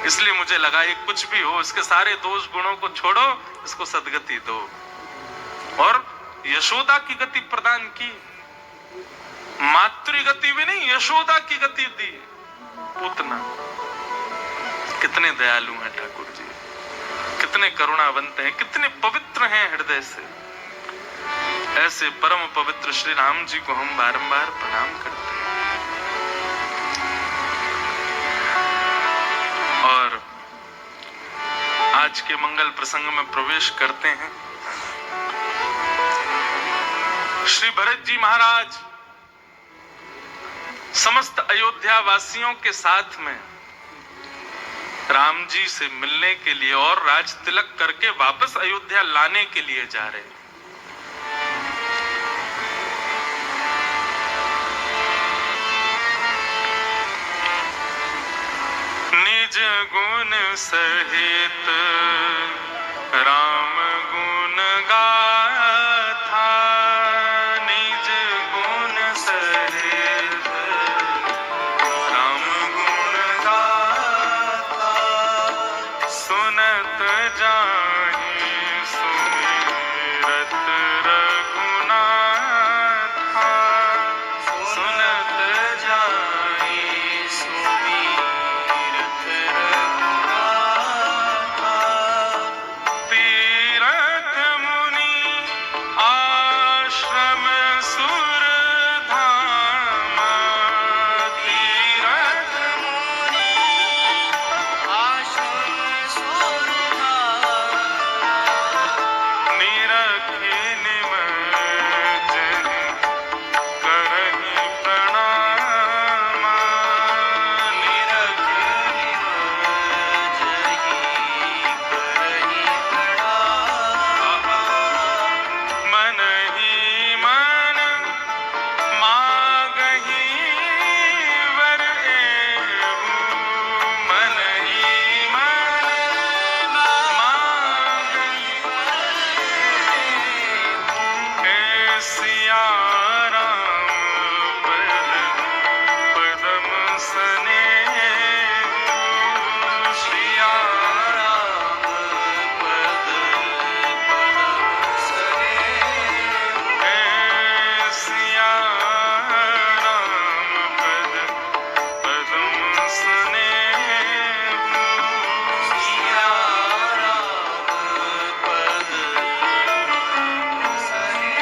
इसलिए मुझे लगा ये कुछ भी हो, इसके सारे दोष गुणों को छोड़ो, इसको सदगति दो। और यशोदा की गति प्रदान की, मातृ गति भी नहीं, यशोदा की गति दी पूतना। कितने दयालु हैं ठाकुर जी, कितने करुणावंत हैं, कितने पवित्र हैं हृदय से। ऐसे परम पवित्र श्री राम जी को हम बारंबार प्रणाम करते हैं। और आज के मंगल प्रसंग में प्रवेश करते हैं। श्री भरत जी महाराज समस्त अयोध्या वासियों के साथ में राम जी से मिलने के लिए और राज तिलक करके वापस अयोध्या लाने के लिए जा रहे हैं। निज गुण सहित राम गुण गाथा, निज गुण सहित राम गुण गाथा, सुनत जाहि सुमिरत रघुनाथा, सुनत जाहि सुमिरत रघुनाथा, तीरथ मुनि आश्रम सुर धामा, तीरथ मुनि आश्रम सुर धामा, निरखि निमज्जन करहि प्रणामा, निरखि निमज्जहि करहि प्रणामा, मन ही मन मागहि वर एहु, मन ही मन मागहि वर एहु, हे सिया राम पदम स्नेहु, सिया राम पदम स्नेहु, हे सिया राम पदम स्नेहु, सिया राम पदम स्नेहु।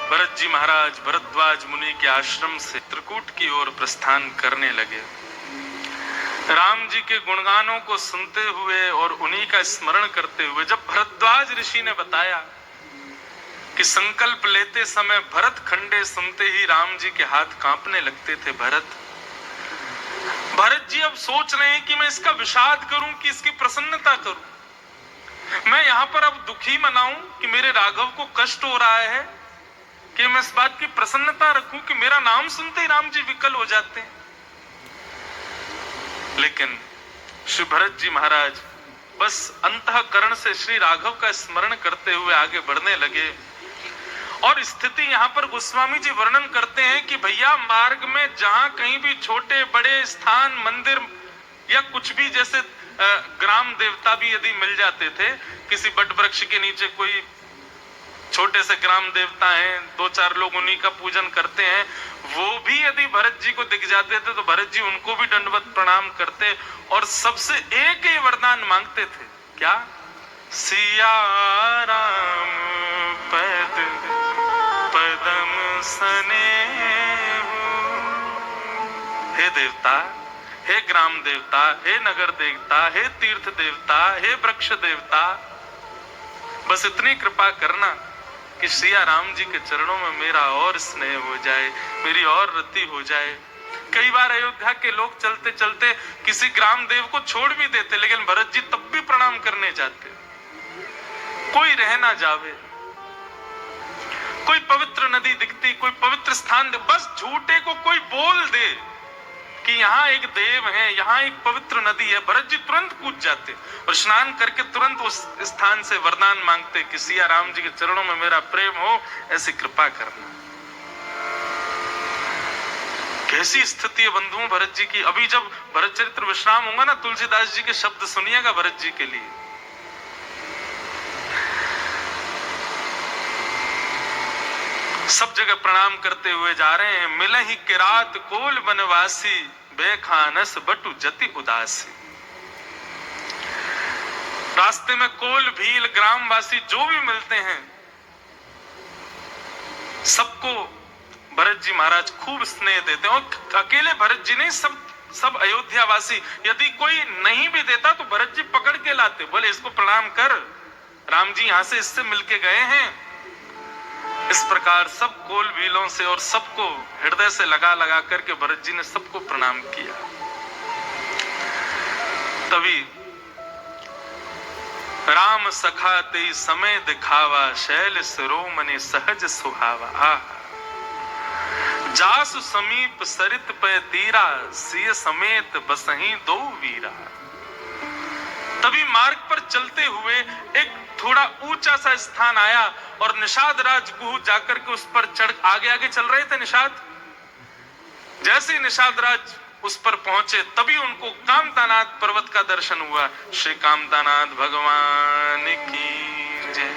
भरत जी महाराज भरद्वाज मुनि के आश्रम से त्रिकूट की ओर प्रस्थान करने लगे। राम जी के गुणगानों को सुनते हुए और उन्हीं का स्मरण करते हुए, जब भरद्वाज ऋषि ने बताया कि संकल्प लेते समय भरत खंडे सुनते ही राम जी के हाथ कांपने लगते थे। भरत जी अब सोच रहे हैं कि मैं इसका विषाद करूं कि इसकी प्रसन्नता करूं। मैं यहां पर अब दुखी मनाऊं कि मेरे राघव को कष्ट हो रहा है, कि मैं इस बात की प्रसन्नता रखूं कि मेरा नाम सुनते ही राम जी विकल हो जाते हैं। लेकिन श्री भरत जी महाराज बस अंतःकरण से श्री राघव का स्मरण करते हुए आगे बढ़ने लगे। और स्थिति यहाँ पर गोस्वामी जी वर्णन करते हैं कि भैया मार्ग में जहां कहीं भी छोटे बड़े स्थान, मंदिर या कुछ भी, जैसे ग्राम देवता भी यदि मिल जाते थे, किसी बट वृक्ष के नीचे कोई छोटे से ग्राम देवता हैं, 2-4 लोग उन्हीं का पूजन करते हैं, वो भी यदि भरत जी को दिख जाते थे तो भरत जी उनको भी दंडवत प्रणाम करते और सबसे एक ही वरदान मांगते थे, क्या? सिया राम पद पदम स्नेहु। हे देवता, हे ग्राम देवता, हे नगर देवता, हे तीर्थ देवता, हे वृक्ष देवता, बस इतनी कृपा करना कि सिया राम जी के चरणों में मेरा और स्नेह हो जाए, मेरी और रति हो जाए। कई बार अयोध्या के लोग चलते चलते किसी ग्राम देव को छोड़ भी देते, लेकिन भरत जी तब भी प्रणाम करने जाते। कोई रह ना जावे, कोई पवित्र नदी दिखती, कोई पवित्र स्थान, बस झूठे को कोई बोल दे कि यहाँ एक देव है, यहाँ एक पवित्र नदी है, भरत जी तुरंत कूद जाते और स्नान करके तुरंत उस स्थान से वरदान मांगते कि सिया राम जी के चरणों में मेरा प्रेम हो, ऐसी कृपा करना। कैसी स्थिति है बंधुओं भरत जी की। अभी जब भरत चरित्र विश्राम होगा ना, तुलसीदास जी के शब्द सुनिएगा भरत जी के लिए। सब जगह प्रणाम करते हुए जा रहे हैं। मिले ही किरात कोल बनवासी, बेखानस बटु जति उदासी। रास्ते में कोल भील ग्रामवासी जो भी मिलते हैं, सबको भरत जी महाराज खूब स्नेह देते हैं। और अकेले भरत जी नहीं, सब अयोध्यावासी, यदि कोई नहीं भी देता तो भरत जी पकड़ के लाते, बोले इसको प्रणाम कर, राम जी यहां से इससे मिलके गए हैं। इस प्रकार सब कोल भीलों से और सबको हृदय से लगा लगा करके भरत जी ने सबको प्रणाम किया। तभी राम सखा ते समय दिखावा, शैल शिरोमणि सहज सुहावा। जासु समीप सरित पे तीरा, सिय समेत बसही दो वीरा। तभी मार्ग पर चलते हुए एक थोड़ा ऊंचा सा स्थान आया और निषाद राज गुह जाकर के उस पर चढ़ आगे आगे चल रहे थे निषाद। जैसे ही निषाद राज उस पर पहुंचे तभी उनको कामतानाथ पर्वत का दर्शन हुआ। श्री कामतानाथ भगवान की जय।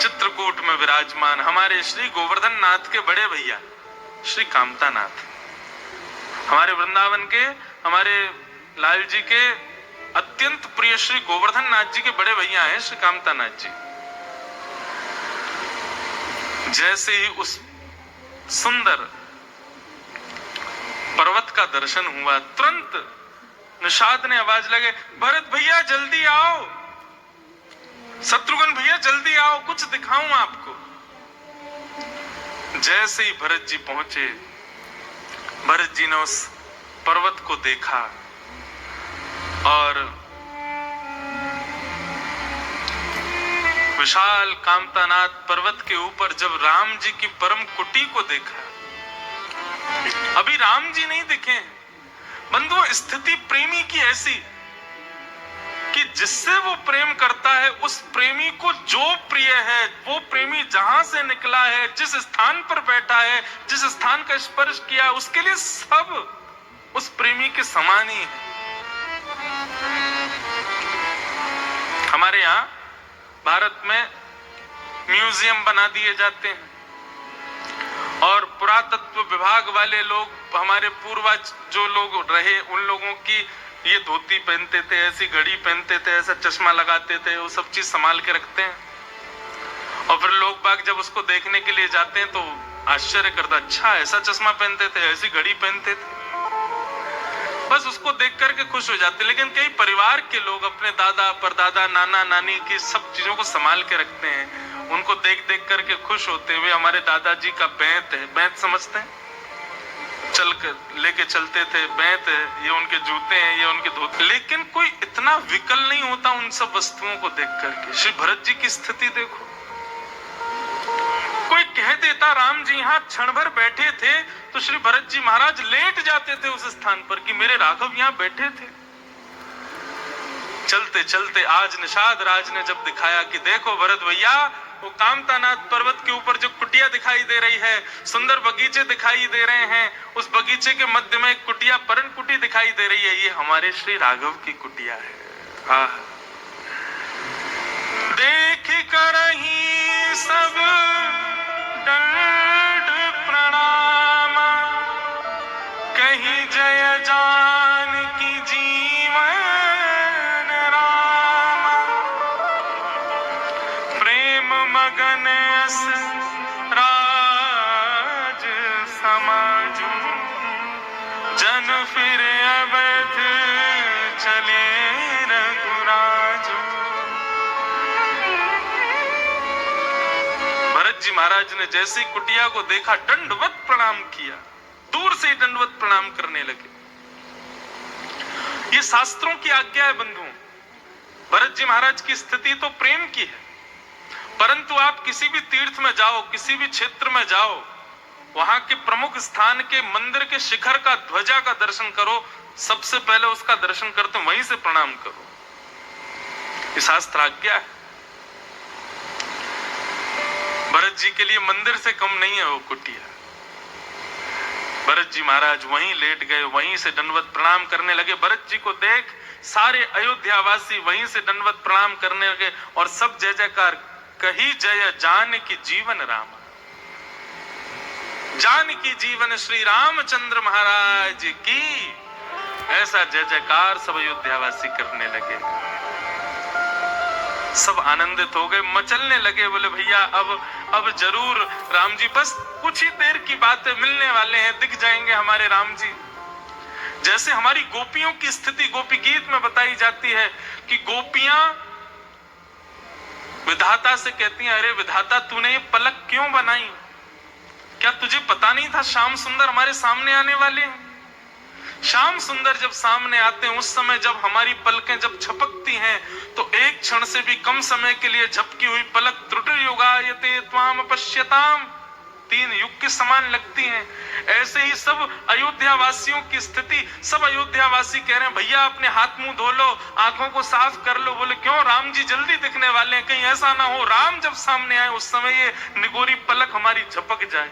चित्रकूट में विराजमान हमारे श्री गोवर्धन नाथ के बड़े भैया श्री कामतानाथ, हमारे वृंदावन के, हमारे लाल जी के अत्यंत प्रिय श्री गोवर्धन नाथ जी के बड़े भैया हैं श्री कामतानाथ जी। जैसे ही उस सुंदर पर्वत का दर्शन हुआ, तुरंत निषाद ने आवाज लगे, भरत भैया जल्दी आओ, शत्रुघ्न भैया जल्दी आओ, कुछ दिखाऊं आपको। जैसे ही भरत जी पहुंचे, भरत जी ने उस पर्वत को देखा और विशाल कामतानाथ पर्वत के ऊपर जब राम जी की परम कुटी को देखा, अभी राम जी नहीं दिखे बंधुओं। स्थिति प्रेमी की ऐसी कि जिससे वो प्रेम करता है उस प्रेमी को जो प्रिय है, वो प्रेमी जहां से निकला है, जिस स्थान पर बैठा है, जिस स्थान का स्पर्श किया, उसके लिए सब उस प्रेमी के समान ही है। हमारे यहाँ भारत में म्यूजियम बना दिए जाते हैं और पुरातत्व विभाग वाले लोग, हमारे पूर्वज जो लोग रहे, उन लोगों की ये धोती पहनते थे, ऐसी घड़ी पहनते थे, ऐसा चश्मा लगाते थे, वो सब चीज संभाल के रखते हैं। और फिर लोग बाग जब उसको देखने के लिए जाते हैं तो आश्चर्य करता, अच्छा ऐसा चश्मा पहनते थे, ऐसी घड़ी पहनते थे, बस उसको देख करके खुश हो जाते। लेकिन कई परिवार के लोग अपने दादा परदादा नाना नानी की सब चीजों को संभाल के रखते हैं, उनको देख देख करके खुश होते हुए। हमारे दादाजी का बैंत है, बैंत समझते हैं, चल कर लेके चलते थे, बैंत है, ये उनके जूते हैं, ये उनके धोती। लेकिन कोई इतना विकल नहीं होता उन सब वस्तुओं को देख करके। श्री भरत जी की स्थिति देखो, कोई कह देता राम जी यहाँ क्षण भर बैठे थे तो श्री भरत जी महाराज लेट जाते थे उस स्थान पर कि मेरे राघव यहाँ बैठे थे। चलते चलते आज निषाद राज ने जब दिखाया कि देखो भरत भैया, वो कामतानाथ पर्वत के ऊपर जो कुटिया दिखाई दे रही है, सुंदर बगीचे दिखाई दे रहे हैं, उस बगीचे के मध्य में एक कुटिया, पर्ण कुटी दिखाई दे रही है, ये हमारे श्री राघव की कुटिया है। हाँ, देख कर ही सब दंड प्रणाम, कहीं जय जानकी जीवन राम, प्रेम मगन अस राज समाजू, जन फिर अवध चले रघुराजू। भरत जी महाराज ने जैसे कुटिया को देखा, दंडवत प्रणाम किया, दूर से दंडवत प्रणाम करने लगे। ये शास्त्रों की आज्ञा है बंधुओं। भरत जी महाराज की स्थिति तो प्रेम की है, परंतु आप किसी भी तीर्थ में जाओ, किसी भी क्षेत्र में जाओ, वहां के प्रमुख स्थान के मंदिर के शिखर का, ध्वजा का दर्शन करो, सबसे पहले उसका दर्शन करते वहीं से प्रणाम करो। ये शास्त्र आज्ञा है। भरत जी के लिए मंदिर से कम नहीं है वो कुटिया। भरत जी महाराज वहीं लेट गए, वहीं से दंडवत प्रणाम करने लगे। भरत जी को देख सारे अयोध्यावासी वहीं से दंडवत प्रणाम करने लगे और सब जय जयकार, कही जय जानकी जीवन राम, जानकी जीवन श्री रामचंद्र महाराज की, ऐसा जय जयकार सब अयोध्यावासी करने लगे। सब आनंदित हो गए, मचलने लगे, बोले भैया अब जरूर राम जी, बस कुछ ही देर की बात है, मिलने वाले हैं, दिख जाएंगे हमारे राम जी। जैसे हमारी गोपियों की स्थिति गोपी गीत में बताई जाती है कि गोपियां विधाता से कहती हैं, अरे विधाता तूने ये पलक क्यों बनाई, क्या तुझे पता नहीं था श्याम सुंदर हमारे सामने आने वाले हैं? श्याम सुंदर जब सामने आते हैं, उस समय जब हमारी पलकें जब झपकती हैं, तो एक क्षण से भी कम समय के लिए झपकी हुई पलक त्रुटिर्युगायते त्वाम पश्यताम, 3 युग के समान लगती हैं। ऐसे ही सब अयोध्या वासियों की स्थिति, सब अयोध्यावासी कह रहे हैं भैया अपने हाथ मुंह धो लो, आंखों को साफ कर लो। बोले क्यों, राम जी जल्दी दिखने वाले हैं, कहीं ऐसा ना हो राम जब सामने आए उस समय ये निगोरी पलक हमारी झपक जाए।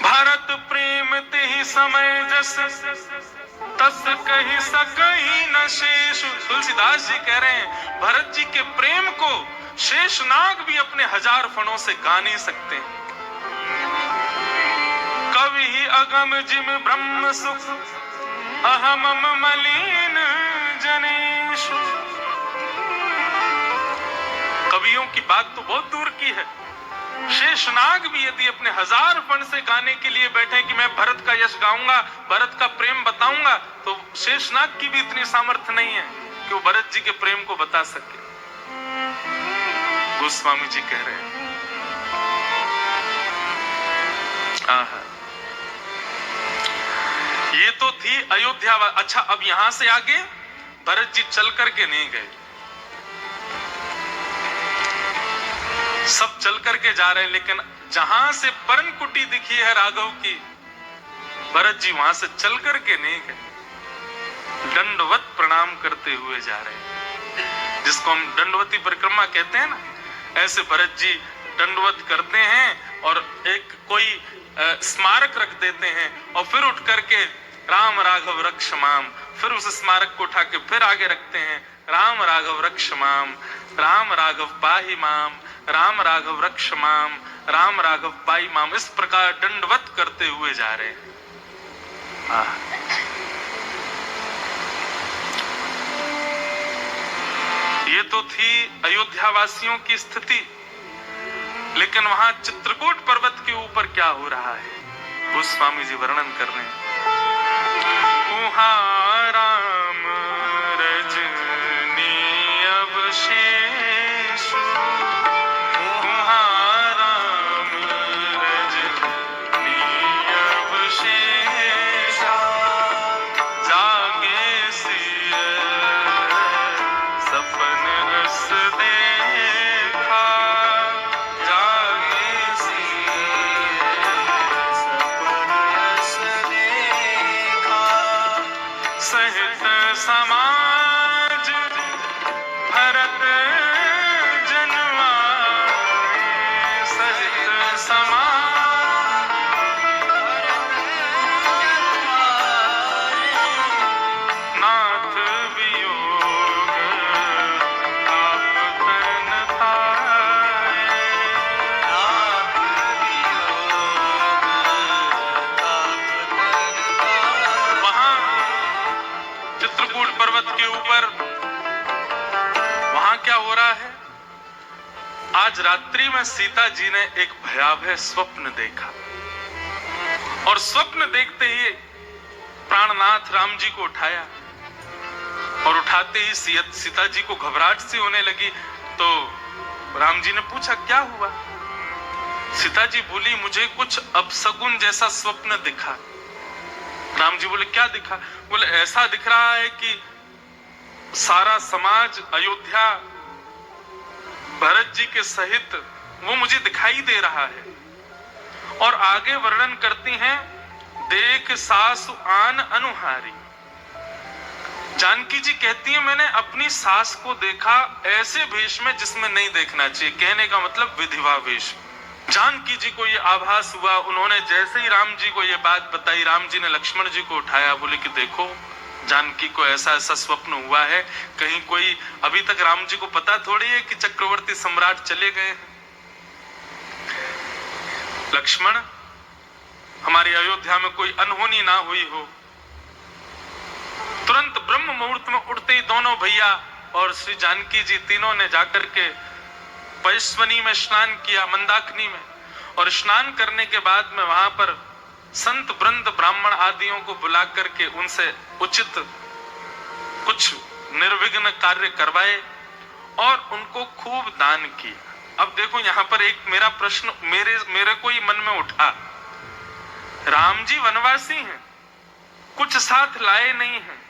भारत प्रेम ते ही समय जस, तस कही सकही न शेष। तुलसीदास जी कह रहे हैं भरत जी के प्रेम को शेषनाग भी अपने 1000 फणों से गा नहीं सकते। कवि ही अगम जिम ब्रह्म सुख, अहम मलिन जनेश। कवियों की बात तो बहुत दूर की है, शेषनाग भी यदि अपने 1000 फण से गाने के लिए बैठे कि मैं भरत का यश गाऊंगा, भरत का प्रेम बताऊंगा, तो शेषनाग की भी इतनी सामर्थ्य नहीं है कि वो भरत जी के प्रेम को बता सके। गोस्वामी जी कह रहे हैं ये तो थी अयोध्या। अच्छा, अब यहां से आगे भरत जी चल करके नहीं गए, सब चल करके जा रहे हैं, लेकिन जहां से पर्ण कुटी दिखी है राघव की, भरत जी वहां से चल करके नहीं गए, दंडवत प्रणाम करते हुए जा रहे हैं, जिसको हम दंडवती परिक्रमा कहते हैं ना। ऐसे भरत जी दंडवत करते हैं और एक कोई स्मारक रख देते हैं और फिर उठ करके राम राघव रक्ष माम, फिर उस स्मारक को उठा के फिर आगे रखते हैं, राम राघव रक्ष माम, राम राघव पाहि माम, राम राघव रक्ष माम, राम राघव पाई माम। इस प्रकार दंडवत करते हुए जा रहे हैं। ये तो थी अयोध्या वासियों की स्थिति, लेकिन वहां चित्रकूट पर्वत के ऊपर क्या हो रहा है वो स्वामी जी वर्णन कर रहे हैं। राम रजनी अवशेष, राम रजनी अवशेष, जागे सिय सपन रस देखा, जागे सिय सपन रस देखा, भरत जनवाए सहित समान, नाथ वियोग आप तन पाए। वहां चित्रकूट पर्वत के ऊपर वहां क्या हो रहा है? आज रात्रि में सीता जी ने एक भयावह स्वप्न देखा और स्वप्न देखते ही प्राणनाथ राम जी को उठाया और उठाते ही सीता जी को घबराहट सी होने लगी। तो राम जी ने पूछा क्या हुआ? सीता जी बोली मुझे कुछ अपशगुन जैसा स्वप्न दिखा। राम जी बोले क्या दिखा? बोले ऐसा दिख रहा है कि सारा समाज अयोध्या भरत जी के सहित वो मुझे दिखाई दे रहा है। और आगे वर्णन करती हैं, देख सासु आन अनुहारी। जानकी जी कहती है मैंने अपनी सास को देखा ऐसे वेश में जिसमें नहीं देखना चाहिए, कहने का मतलब विधिवा वेश। जानकी जी को ये आभास हुआ, उन्होंने जैसे ही राम जी को ये बात बताई, राम जी ने लक्ष्मण जी को उठाया, बोले कि देखो जानकी को ऐसा ऐसा स्वप्न हुआ है। कहीं कोई अभी तक राम जी को पता थोड़ी है कि चक्रवर्ती सम्राट चले गए हैं। लक्ष्मण हमारी अयोध्या में कोई अनहोनी ना हुई हो। तुरंत ब्रह्म मुहूर्त में उठते ही दोनों भैया और श्री जानकी जी तीनों ने जाकर के पैस्वनी में स्नान किया, मंदाकिनी में। और स्नान करने के बाद में वहां पर संत वृंद ब्राह्मण आदियों को बुला करके उनसे उचित कुछ निर्विघ्न कार्य करवाए और उनको खूब दान किया। अब देखो यहाँ पर एक मेरा प्रश्न मेरे को ही मन में उठा। राम जी वनवासी हैं, कुछ साथ लाए नहीं हैं,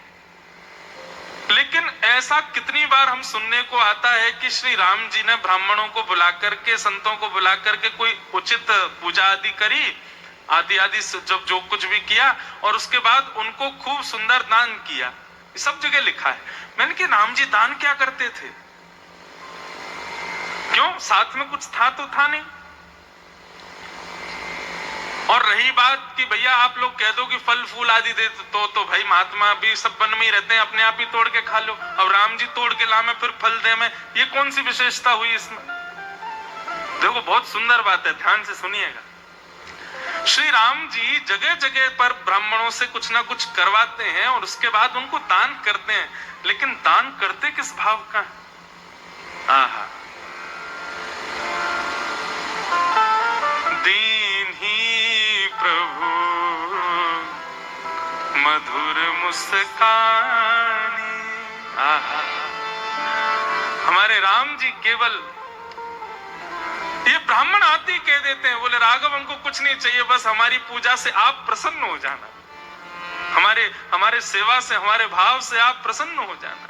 लेकिन ऐसा कितनी बार हम सुनने को आता है कि श्री राम जी ने ब्राह्मणों को बुला करके, संतों को बुला करके कोई उचित पूजा आदि करी, आदि आदि जब जो कुछ भी किया और उसके बाद उनको खूब सुंदर दान किया। ये सब जगह लिखा है। मैंने कि राम जी दान क्या करते थे? क्यों? साथ में कुछ था तो था नहीं। और रही बात कि भैया आप लोग कह दो कि फल फूल आदि दे तो भाई महात्मा भी सब वन में ही रहते हैं, अपने आप ही तोड़ के खा लो। अब राम जी तोड़ के लामे फिर फल दे में, ये कौन सी विशेषता हुई इसमें? देखो बहुत सुंदर बात है, ध्यान से सुनिएगा। श्री राम जी जगह जगह पर ब्राह्मणों से कुछ ना कुछ करवाते हैं और उसके बाद उनको दान करते हैं, लेकिन दान करते किस भाव का? आहा, दीन ही प्रभु मधुर मुस्कानी। आहा, हमारे राम जी केवल ये ब्राह्मण आते ही कह देते हैं, बोले राघव हमको कुछ नहीं चाहिए, बस हमारी पूजा से आप प्रसन्न हो जाना, हमारे सेवा से, हमारे भाव से आप प्रसन्न हो जाना।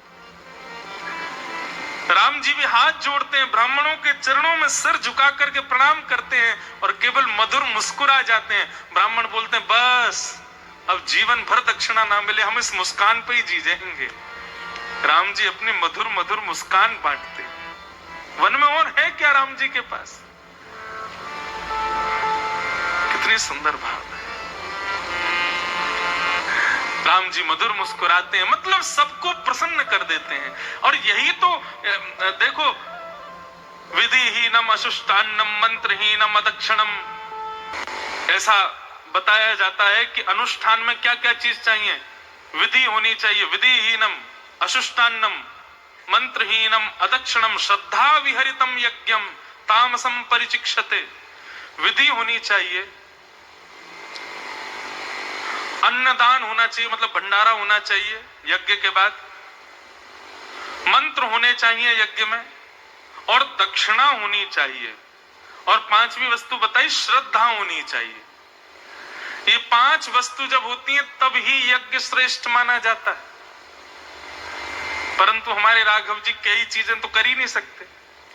राम जी भी हाथ जोड़ते हैं, ब्राह्मणों के चरणों में सिर झुका करके प्रणाम करते हैं और केवल मधुर मुस्कुरा जाते हैं। ब्राह्मण बोलते हैं बस अब जीवन भर दक्षिणा ना मिले, हम इस मुस्कान पे ही जी जाएंगे। राम जी अपनी मधुर मधुर मुस्कान बांटते हैं। वन में और है क्या राम जी के पास? कितनी सुंदर भाव है। राम जी मधुर मुस्कुराते हैं, मतलब सबको प्रसन्न कर देते हैं। और यही तो देखो, विधिहीनम अशुष्टान्नम मंत्रहीनम अदक्षिणम, ऐसा बताया जाता है कि अनुष्ठान में क्या क्या चीज चाहिए? विधि होनी चाहिए, विधिहीनम अशुष्टान्नम मंत्रहीनम अदक्षिणम श्रद्धा विहरितम यज्ञम तामसम परिचिक्षते। विधि होनी चाहिए, अन्नदान होना चाहिए, मतलब भंडारा होना चाहिए यज्ञ के बाद, मंत्र होने चाहिए यज्ञ में, और दक्षिणा होनी चाहिए, और पांचवी वस्तु बताई श्रद्धा होनी चाहिए। ये पांच वस्तु जब होती है तब ही यज्ञ श्रेष्ठ माना जाता है। परंतु हमारे राघव जी कई चीजें तो कर ही नहीं सकते,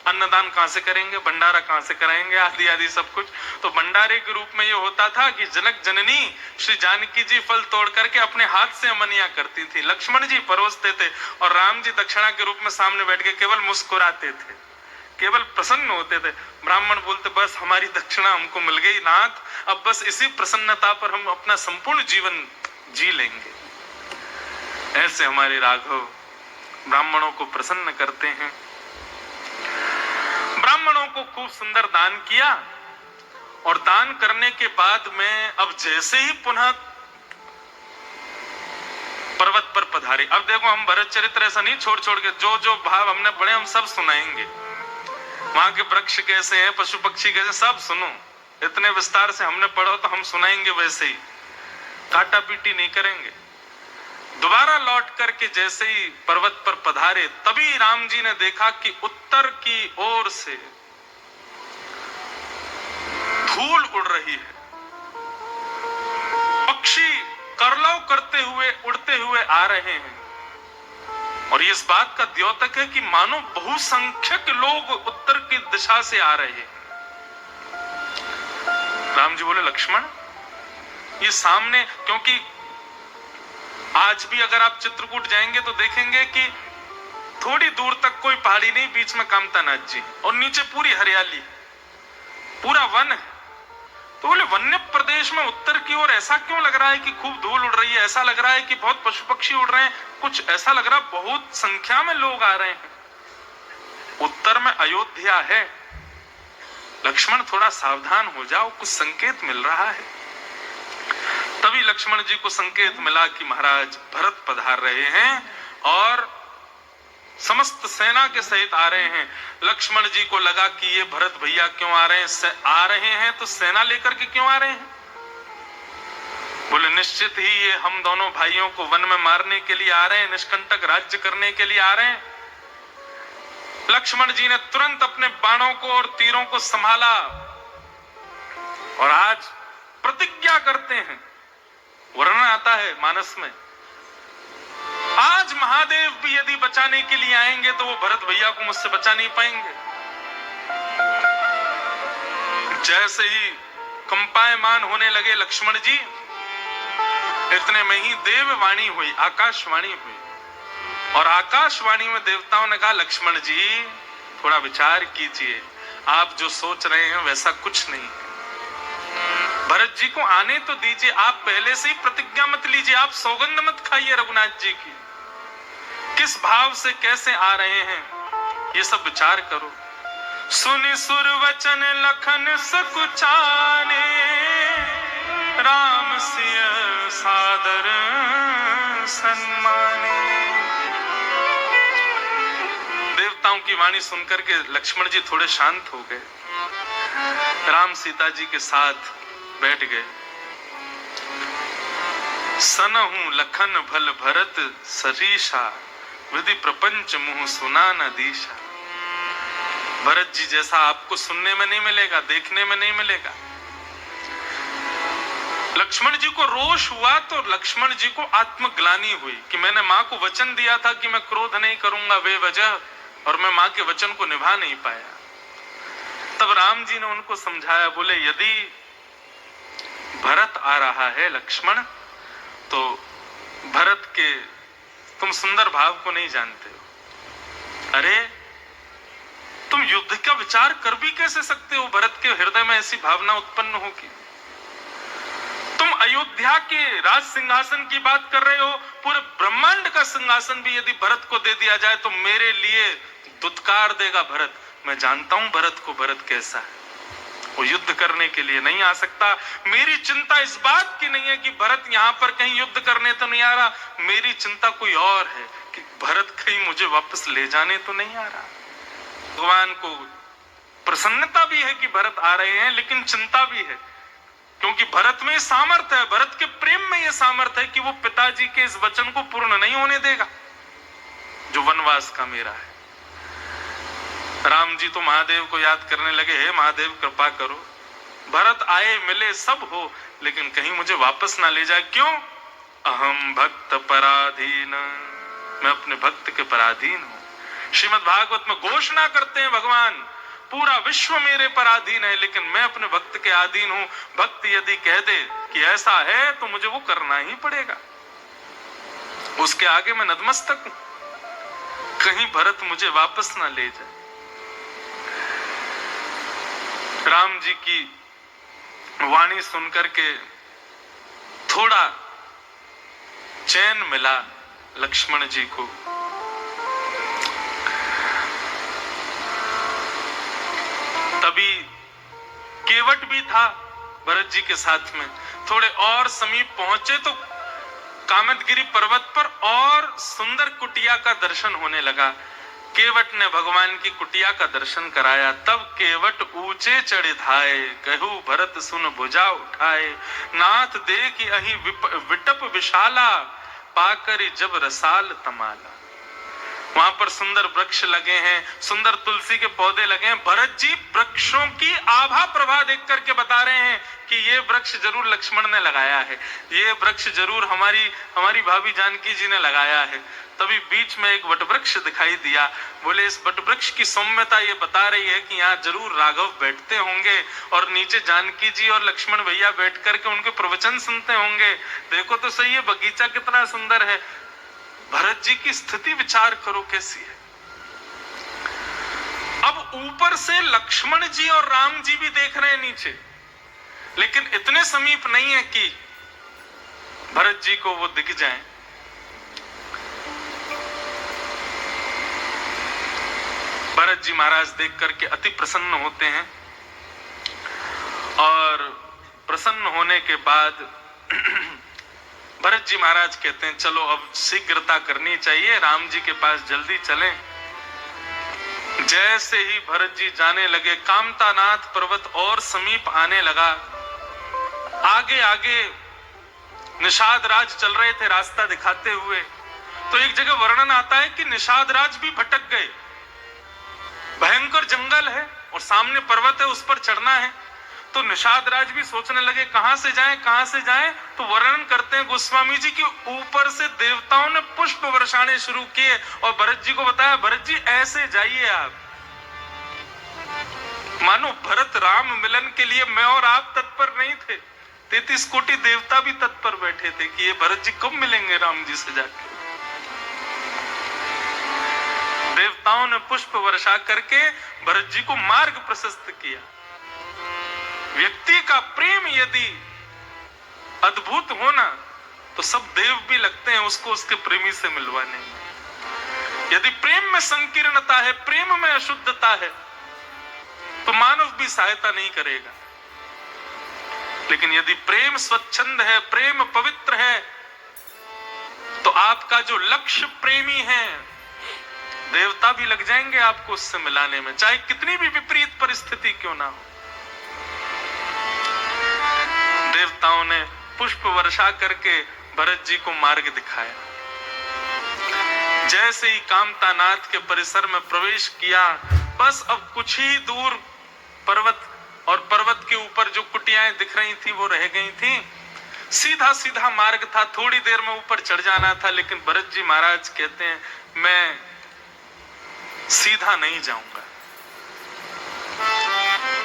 अन्नदान कहां से करेंगे, भंडारा कहां से कराएंगे, आदि आदि सब कुछ। तो भंडारे के रूप में ये होता था कि जनक जननी श्री जानकी जी फल तोड़ करके अपने हाथ से अमनिया करती थी, लक्ष्मण जी परोसते थे और राम जी दक्षिणा के रूप में सामने बैठ के केवल मुस्कुराते थे, केवल प्रसन्न होते थे। ब्राह्मण बोलते बस हमारी दक्षिणा हमको मिल गई नाथ, अब बस इसी प्रसन्नता पर हम अपना संपूर्ण जीवन जी लेंगे। ऐसे हमारे राघव ब्राह्मणों को प्रसन्न करते हैं। ब्राह्मणों को खूब सुंदर दान किया और दान करने के बाद में अब जैसे ही पुनः पर्वत पर पधारे, अब देखो हम भरत चरित्र ऐसा नहीं छोड़ छोड़ के जो जो भाव हमने पढ़े हम सब सुनाएंगे, वहां के वृक्ष कैसे हैं, पशु पक्षी कैसे, सब सुनो। इतने विस्तार से हमने पढ़ो तो हम सुनाएंगे, वैसे ही काटा पीटी नहीं करेंगे। दोबारा लौट करके जैसे ही पर्वत पर पधारे, तभी राम जी ने देखा कि उत्तर की ओर से धूल उड़ रही है, पक्षी करलव करते हुए उड़ते हुए आ रहे हैं और इस बात का द्योतक है कि मानो बहुसंख्यक लोग उत्तर की दिशा से आ रहे हैं। राम जी बोले लक्ष्मण ये सामने, क्योंकि आज भी अगर आप चित्रकूट जाएंगे तो देखेंगे कि थोड़ी दूर तक कोई पहाड़ी नहीं, बीच में कामतानाथ जी और नीचे पूरी हरियाली, पूरा वन है। तो बोले वन्य प्रदेश में उत्तर की ओर ऐसा क्यों लग रहा है कि खूब धूल उड़ रही है, ऐसा लग रहा है कि बहुत पशु पक्षी उड़ रहे हैं, कुछ ऐसा लग रहा है बहुत संख्या में लोग आ रहे हैं, उत्तर में अयोध्या है। लक्ष्मण थोड़ा सावधान हो जाओ, कुछ संकेत मिल रहा है। तभी लक्ष्मण जी को संकेत मिला कि महाराज भरत पधार रहे हैं और समस्त सेना के सहित आ रहे हैं। लक्ष्मण जी को लगा कि ये भरत भैया क्यों आ रहे हैं, आ रहे हैं तो सेना लेकर के क्यों आ रहे हैं। बोले निश्चित ही ये हम दोनों भाइयों को वन में मारने के लिए आ रहे हैं, निष्कंटक राज्य करने के लिए आ रहे हैं। लक्ष्मण जी ने तुरंत अपने बाणों को और तीरों को संभाला और आज प्रतिज्ञा करते हैं, वर्णन आता है मानस में, आज महादेव भी यदि बचाने के लिए आएंगे तो वो भरत भैया को मुझसे बचा नहीं पाएंगे। जैसे ही कंपायमान होने लगे लक्ष्मण जी, इतने में ही देववाणी हुई, आकाशवाणी हुई और आकाशवाणी में देवताओं ने कहा लक्ष्मण जी थोड़ा विचार कीजिए, आप जो सोच रहे हैं वैसा कुछ नहीं है। भरत जी को आने तो दीजिए, आप पहले से ही प्रतिज्ञा मत लीजिए, आप सौगंध मत खाइए रघुनाथ जी की, किस भाव से कैसे आ रहे हैं ये सब विचार करो। सुनि सुर वचन लखन सकुचाने, राम सिय सादर सन्माने। देवताओं की वाणी सुनकर के लक्ष्मण जी थोड़े शांत हो गए, राम सीता जी के साथ बैठ गए। सनहु लखन भल भरत सरीशा, विधि प्रपंच मुह सुना न दीशा। भरत जी जैसा आपको सुनने में नहीं मिलेगा, देखने में नहीं मिलेगा। लक्ष्मण जी को रोष हुआ तो लक्ष्मण जी को आत्मग्लानि हुई कि मैंने मां को वचन दिया था कि मैं क्रोध नहीं करूंगा बेवजह, और मैं मां के वचन को निभा नहीं पाया। तब राम जी ने उनको समझाया, बोले यदि भरत आ रहा है लक्ष्मण, तो भरत के तुम सुंदर भाव को नहीं जानते हो। अरे तुम युद्ध का विचार कर भी कैसे सकते हो, भरत के हृदय में ऐसी भावना उत्पन्न होगी। तुम अयोध्या के राज सिंहासन की बात कर रहे हो, पूरे ब्रह्मांड का सिंहासन भी यदि भरत को दे दिया जाए तो मेरे लिए दुत्कार देगा भरत। मैं जानता हूं भरत को, भरत कैसा है, वो युद्ध करने के लिए नहीं आ सकता। मेरी चिंता इस बात की नहीं है कि भरत यहाँ पर कहीं युद्ध करने तो नहीं आ रहा, मेरी चिंता कोई और है कि भरत कहीं मुझे वापस ले जाने तो नहीं आ रहा। भगवान को प्रसन्नता भी है कि भरत आ रहे हैं, लेकिन चिंता भी है, क्योंकि भरत में सामर्थ्य है, भरत के प्रेम में यह सामर्थ्य है कि वो पिताजी के इस वचन को पूर्ण नहीं होने देगा जो वनवास का मेरा है। राम जी तो महादेव को याद करने लगे, हे महादेव कृपा करो, भरत आए मिले सब हो, लेकिन कहीं मुझे वापस ना ले जाए। क्यों? अहम भक्त पराधीन, मैं अपने भक्त के पराधीन हूं। श्रीमद् भागवत में घोषणा करते हैं भगवान, पूरा विश्व मेरे पर अधीन है, लेकिन मैं अपने भक्त के अधीन हूं। भक्त यदि कह दे कि ऐसा है तो मुझे वो करना ही पड़ेगा, उसके आगे मैं नतमस्तक हूं। कहीं भरत मुझे वापस ना ले जाए। राम जी की वाणी सुनकर के थोड़ा चैन मिला लक्ष्मण जी को। तभी केवट भी था भरत जी के साथ में। थोड़े और समीप पहुंचे तो कामदगिरी पर्वत पर और सुंदर कुटिया का दर्शन होने लगा। केवट ने भगवान की कुटिया का दर्शन कराया। तब केवट ऊंचे चढ़े धाये, कहू भरत सुन भुजा उठाए। नाथ देखि अहि विटप विशाला, पाकर जब रसाल तमाला। वहां पर सुंदर वृक्ष लगे हैं, सुंदर तुलसी के पौधे लगे हैं। भरत जी वृक्षों की आभा प्रभा देख करके बता रहे हैं कि ये वृक्ष जरूर लक्ष्मण ने लगाया है, ये वृक्ष जरूर हमारी भाभी जानकी जी ने लगाया है। तभी बीच में एक वटवृक्ष दिखाई दिया। बोले इस वटवृक्ष की सौम्यता ये बता रही है कि यहाँ जरूर राघव बैठते होंगे और नीचे जानकी जी और लक्ष्मण भैया बैठ करके उनके प्रवचन सुनते होंगे। देखो तो सही है बगीचा कितना सुंदर है। भरत जी की स्थिति विचार करो कैसी है। अब ऊपर से लक्ष्मण जी और राम जी भी देख रहे हैं नीचे, लेकिन इतने समीप नहीं है कि भरत जी को वो दिख जाएं। भरत जी महाराज देख करके अति प्रसन्न होते हैं और प्रसन्न होने के बाद भरत जी महाराज कहते हैं चलो अब शीघ्रता करनी चाहिए, राम जी के पास जल्दी चलें। जैसे ही भरत जी जाने लगे, कामतानाथ पर्वत और समीप आने लगा। आगे आगे निषाद राज चल रहे थे रास्ता दिखाते हुए। तो एक जगह वर्णन आता है कि निषाद राज भी भटक गए। भयंकर जंगल है और सामने पर्वत है, उस पर चढ़ना है। तो निषाद राज भी सोचने लगे कहां से जाएं, कहां से जाएं। तो वर्णन करते हैं गोस्वामी जी कि ऊपर से देवताओं ने पुष्प वर्षाने शुरू किए और भरत जी को बताया भरत जी ऐसे जाइए आप। मानो भरत राम मिलन के लिए मैं और आप तत्पर नहीं थे, 33 कोटि देवता भी तत्पर बैठे थे कि ये भरत जी कब मिलेंगे राम जी से जाके। देवताओं ने पुष्प वर्षा करके भरत जी को मार्ग प्रशस्त किया। व्यक्ति का प्रेम यदि अद्भुत होना तो सब देव भी लगते हैं उसको उसके प्रेमी से मिलवाने। यदि प्रेम में संकीर्णता है, प्रेम में अशुद्धता है, तो मानव भी सहायता नहीं करेगा। लेकिन यदि प्रेम स्वच्छंद है, प्रेम पवित्र है, तो आपका जो लक्ष्य प्रेमी है, देवता भी लग जाएंगे आपको उससे मिलाने में, चाहे कितनी भी विपरीत परिस्थिति क्यों ना हो। देवताओं ने पुष्प वर्षा करके भरत जी को मार्ग दिखाया। जैसे ही कामतानाथ के परिसर में प्रवेश किया, बस अब कुछ ही दूर पर्वत और पर्वत के ऊपर जो कुटियाएं दिख रही थी वो रह गई थी। सीधा सीधा मार्ग था, थोड़ी देर में ऊपर चढ़ जाना था। लेकिन भरत जी महाराज कहते हैं मैं सीधा नहीं जाऊंगा,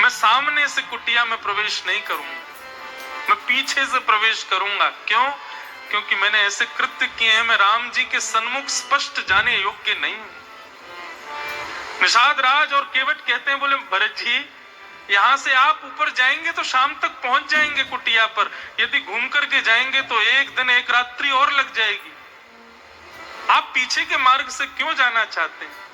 मैं सामने से कुटिया में प्रवेश नहीं करूंगा, मैं पीछे से प्रवेश करूंगा। क्यों? क्योंकि मैंने ऐसे कृत्य किए हैं, मैं राम जी के सन्मुख स्पष्ट जाने योग्य नहीं हूं। निषाद राज और केवट कहते हैं बोले भरत जी यहां से आप ऊपर जाएंगे तो शाम तक पहुंच जाएंगे कुटिया पर, यदि घूम करके जाएंगे तो एक दिन एक रात्रि और लग जाएगी। आप पीछे के मार्ग से क्यों जाना चाहते हैं?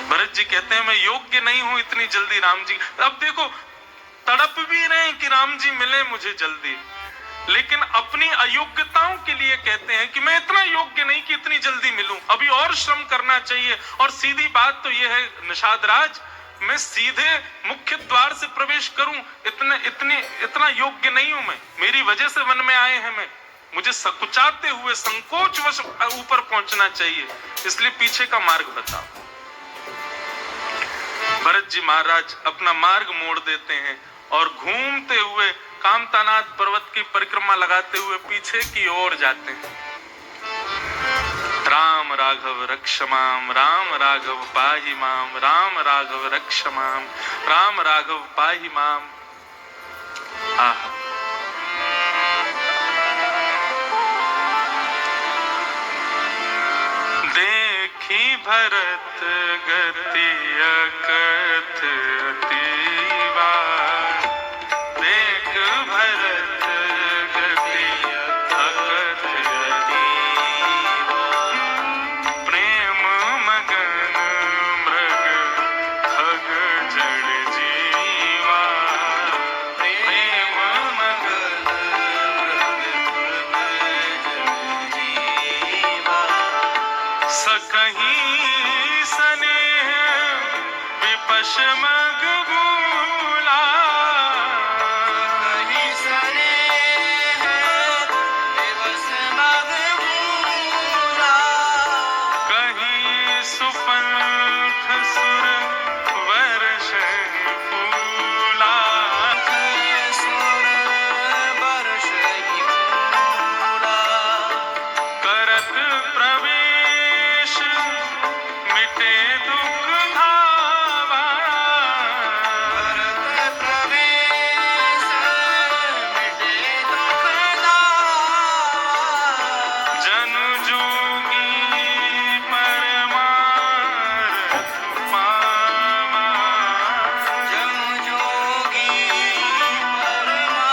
भरत जी कहते हैं मैं योग्य नहीं हूं इतनी जल्दी राम जी। अब देखो तड़प भी रहे कि राम जी मिले मुझे जल्दी, लेकिन अपनी अयोग्यताओं के लिए कहते हैं कि मैं इतना योग्य नहीं कि इतनी जल्दी मिलूं, अभी और श्रम करना चाहिए। और सीधी बात तो यह है निषाद राज, मैं सीधे मुख्य द्वार से प्रवेश करूं इतना योग्य नहीं हूं मैं, मेरी वजह से वन में आए हैं, मैं मुझे सकुचाते हुए संकोचवश ऊपर पहुंचना चाहिए, इसलिए पीछे का मार्ग बताओ। भरत जी महाराज अपना मार्ग मोड़ देते हैं और घूमते हुए कामतानाथ पर्वत की परिक्रमा लगाते हुए पीछे की ओर जाते हैं। राम राम राघव रक्ष माम, राम राघव पाहि माम, राम राघव रक्ष माम, राम राघव पाहि माम। आहा, देखी भरत गति अकथ अतीवा, देख भरत गति अकथ अतीवा, प्रेम मगन मृग खग जड़ जीवा, प्रेम मगन मृग खग जड़ जीवा, सकहीं स्नेह विपश मग भूला, सकहीं स्नेह विपश मग भूला, कहीं सुपंथ सुर वर्ष फूला, कहीं सुर वर्ष फूला, करत प्रवेश मिटे दुख धावा, करत प्रवेश मिटे दुख धावा, जनु जोगी परमारथ पावा, जनु जोगी परमारथ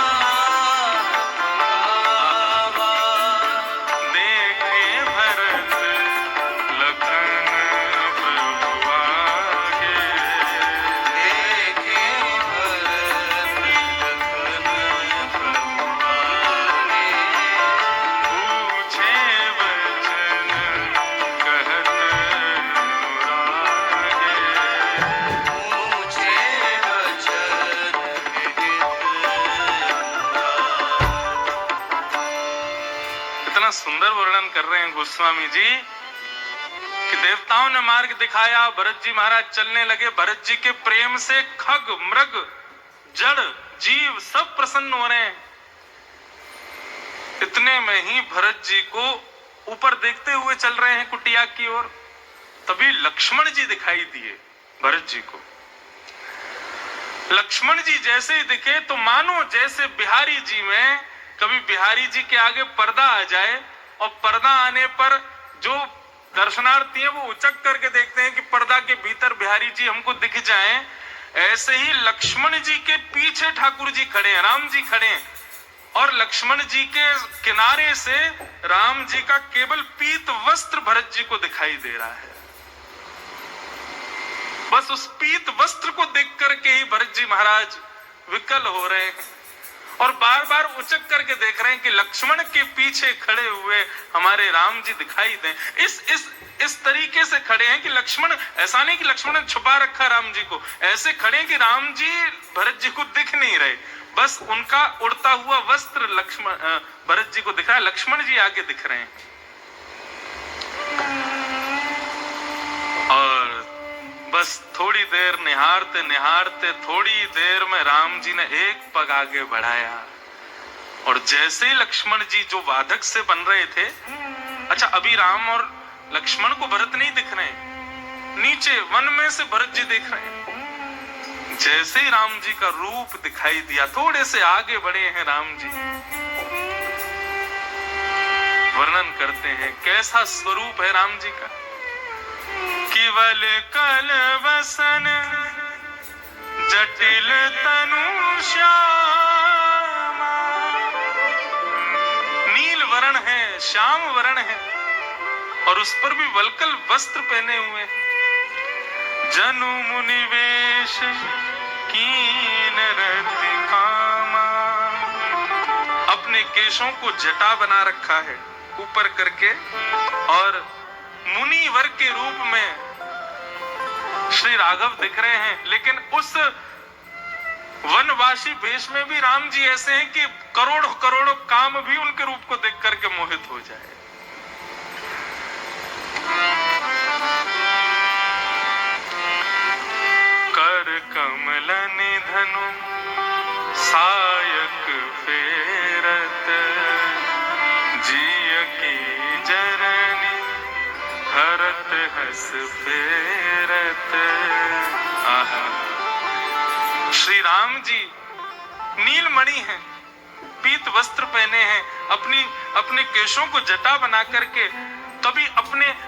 पावा, देखे भरत लखन प्रभु आगे, देखे भरत लखन प्रभु आगे, पूछे वचन कहत अनुरागे, पूछे वचन कहत। इतना सुंदर वर्णन कर रहे हैं गोस्वामी जी कि देवताओं ने मार्ग दिखाया, भरत जी महाराज चलने लगे, भरत जी के प्रेम से खग मृग जड़ जीव सब प्रसन्न हो रहे हैं। इतने में ही भरत जी को ऊपर देखते हुए चल रहे हैं कुटिया की ओर, तभी लक्ष्मण जी दिखाई दिए भरत जी को। लक्ष्मण जी जैसे ही दिखे तो मानो जैसे बिहारी जी में कभी बिहारी जी के आगे पर्दा आ जाए और पर्दा आने पर जो दर्शनार्थी है वो उचक करके देखते हैं कि पर्दा के भीतर बिहारी जी हमको दिख जाएं, ऐसे ही लक्ष्मण जी के पीछे ठाकुर जी खड़े हैं, राम जी खड़े हैं, और लक्ष्मण जी के किनारे से राम जी का केवल पीत वस्त्र भरत जी को दिखाई दे रहा है। बस उस पीत वस्त्र को देख करके ही भरत जी महाराज विकल हो रहे हैं और बार बार उचक करके देख रहे हैं कि लक्ष्मण के पीछे खड़े हुए हमारे राम जी दिखाई दें। इस तरीके से खड़े हैं कि लक्ष्मण, ऐसा नहीं कि लक्ष्मण ने छुपा रखा राम जी को, ऐसे खड़े हैं कि राम जी भरत जी को दिख नहीं रहे, बस उनका उड़ता हुआ वस्त्र लक्ष्मण भरत जी को दिख रहा है, लक्ष्मण जी आगे दिख रहे हैं। और बस थोड़ी देर निहारते निहारते थोड़ी देर में राम जी ने एक पग आगे बढ़ाया और जैसे ही लक्ष्मण जी जो वादक से बन रहे थे, अच्छा अभी राम और लक्ष्मण को भरत नहीं दिख रहे, नीचे वन में से भरत जी देख रहे हैं। जैसे ही राम जी का रूप दिखाई दिया, थोड़े से आगे बढ़े हैं राम जी, वर्णन करते हैं कैसा स्वरूप है राम जी का। केवल कल वसन जटिल तनु श्यामा, नील वर्ण है, श्याम वर्ण है और उस पर भी वल्कल वस्त्र पहने हुए। जनु मुनिवेश कीन रति कामा, अपने केशों को जटा बना रखा है ऊपर करके और मुनि वर्ग के रूप में श्री राघव दिख रहे हैं। लेकिन उस वनवासी भेष में भी राम जी ऐसे हैं कि करोड़ों करोड़ों काम भी उनके रूप को देख करके मोहित हो जाए। कर कमल निधनु सायक फेरत, जिय की जरनी बरस फेरत। आहा, श्री राम जी नीलमणि हैं, पीत वस्त्र पहने हैं, अपने केशों को जटा बना करके कभी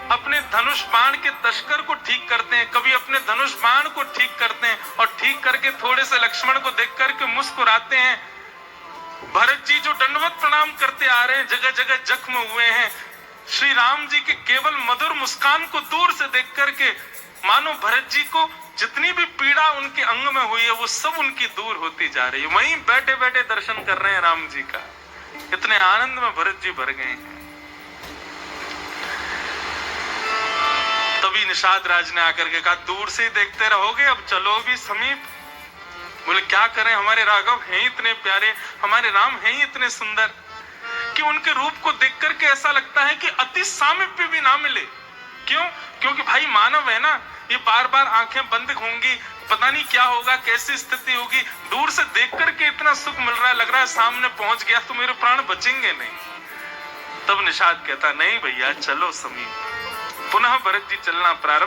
अपने धनुष बाण के तस्कर को ठीक करते हैं, कभी अपने धनुष बाण को ठीक करते हैं, और ठीक करके थोड़े से लक्ष्मण को देख करके मुस्कुराते हैं। भरत जी जो दंडवत प्रणाम करते आ रहे हैं, जगह जगह जख्म हुए हैं, श्री राम जी के केवल मधुर मुस्कान को दूर से देख करके मानो भरत जी को जितनी भी पीड़ा उनके अंग में हुई है वो सब उनकी दूर होती जा रही है। वहीं बैठे बैठे दर्शन कर रहे हैं राम जी का, इतने आनंद में भरत जी भर गए हैं। तभी निषाद राज ने आकर के कहा, दूर से ही देखते रहोगे, अब चलो भी समीप। बोले क्या करें, हमारे राघव हैं इतने प्यारे, हमारे राम हैं इतने सुंदर कि उनके रूप को देख करके ऐसा लगता है कि अति सामीप्य भी ना मिले। क्यों? क्योंकि भाई मानव है ना, ये बार बार आंखें बंद होंगी, पता नहीं क्या होगा, कैसी स्थिति होगी। दूर से देख करके इतना सुख मिल रहा है, लग रहा है सामने पहुंच गया तो मेरे प्राण बचेंगे नहीं। तब निषाद कहता, नहीं भैया चलो समीप। पुनः भरत जी चलना प्रारंभ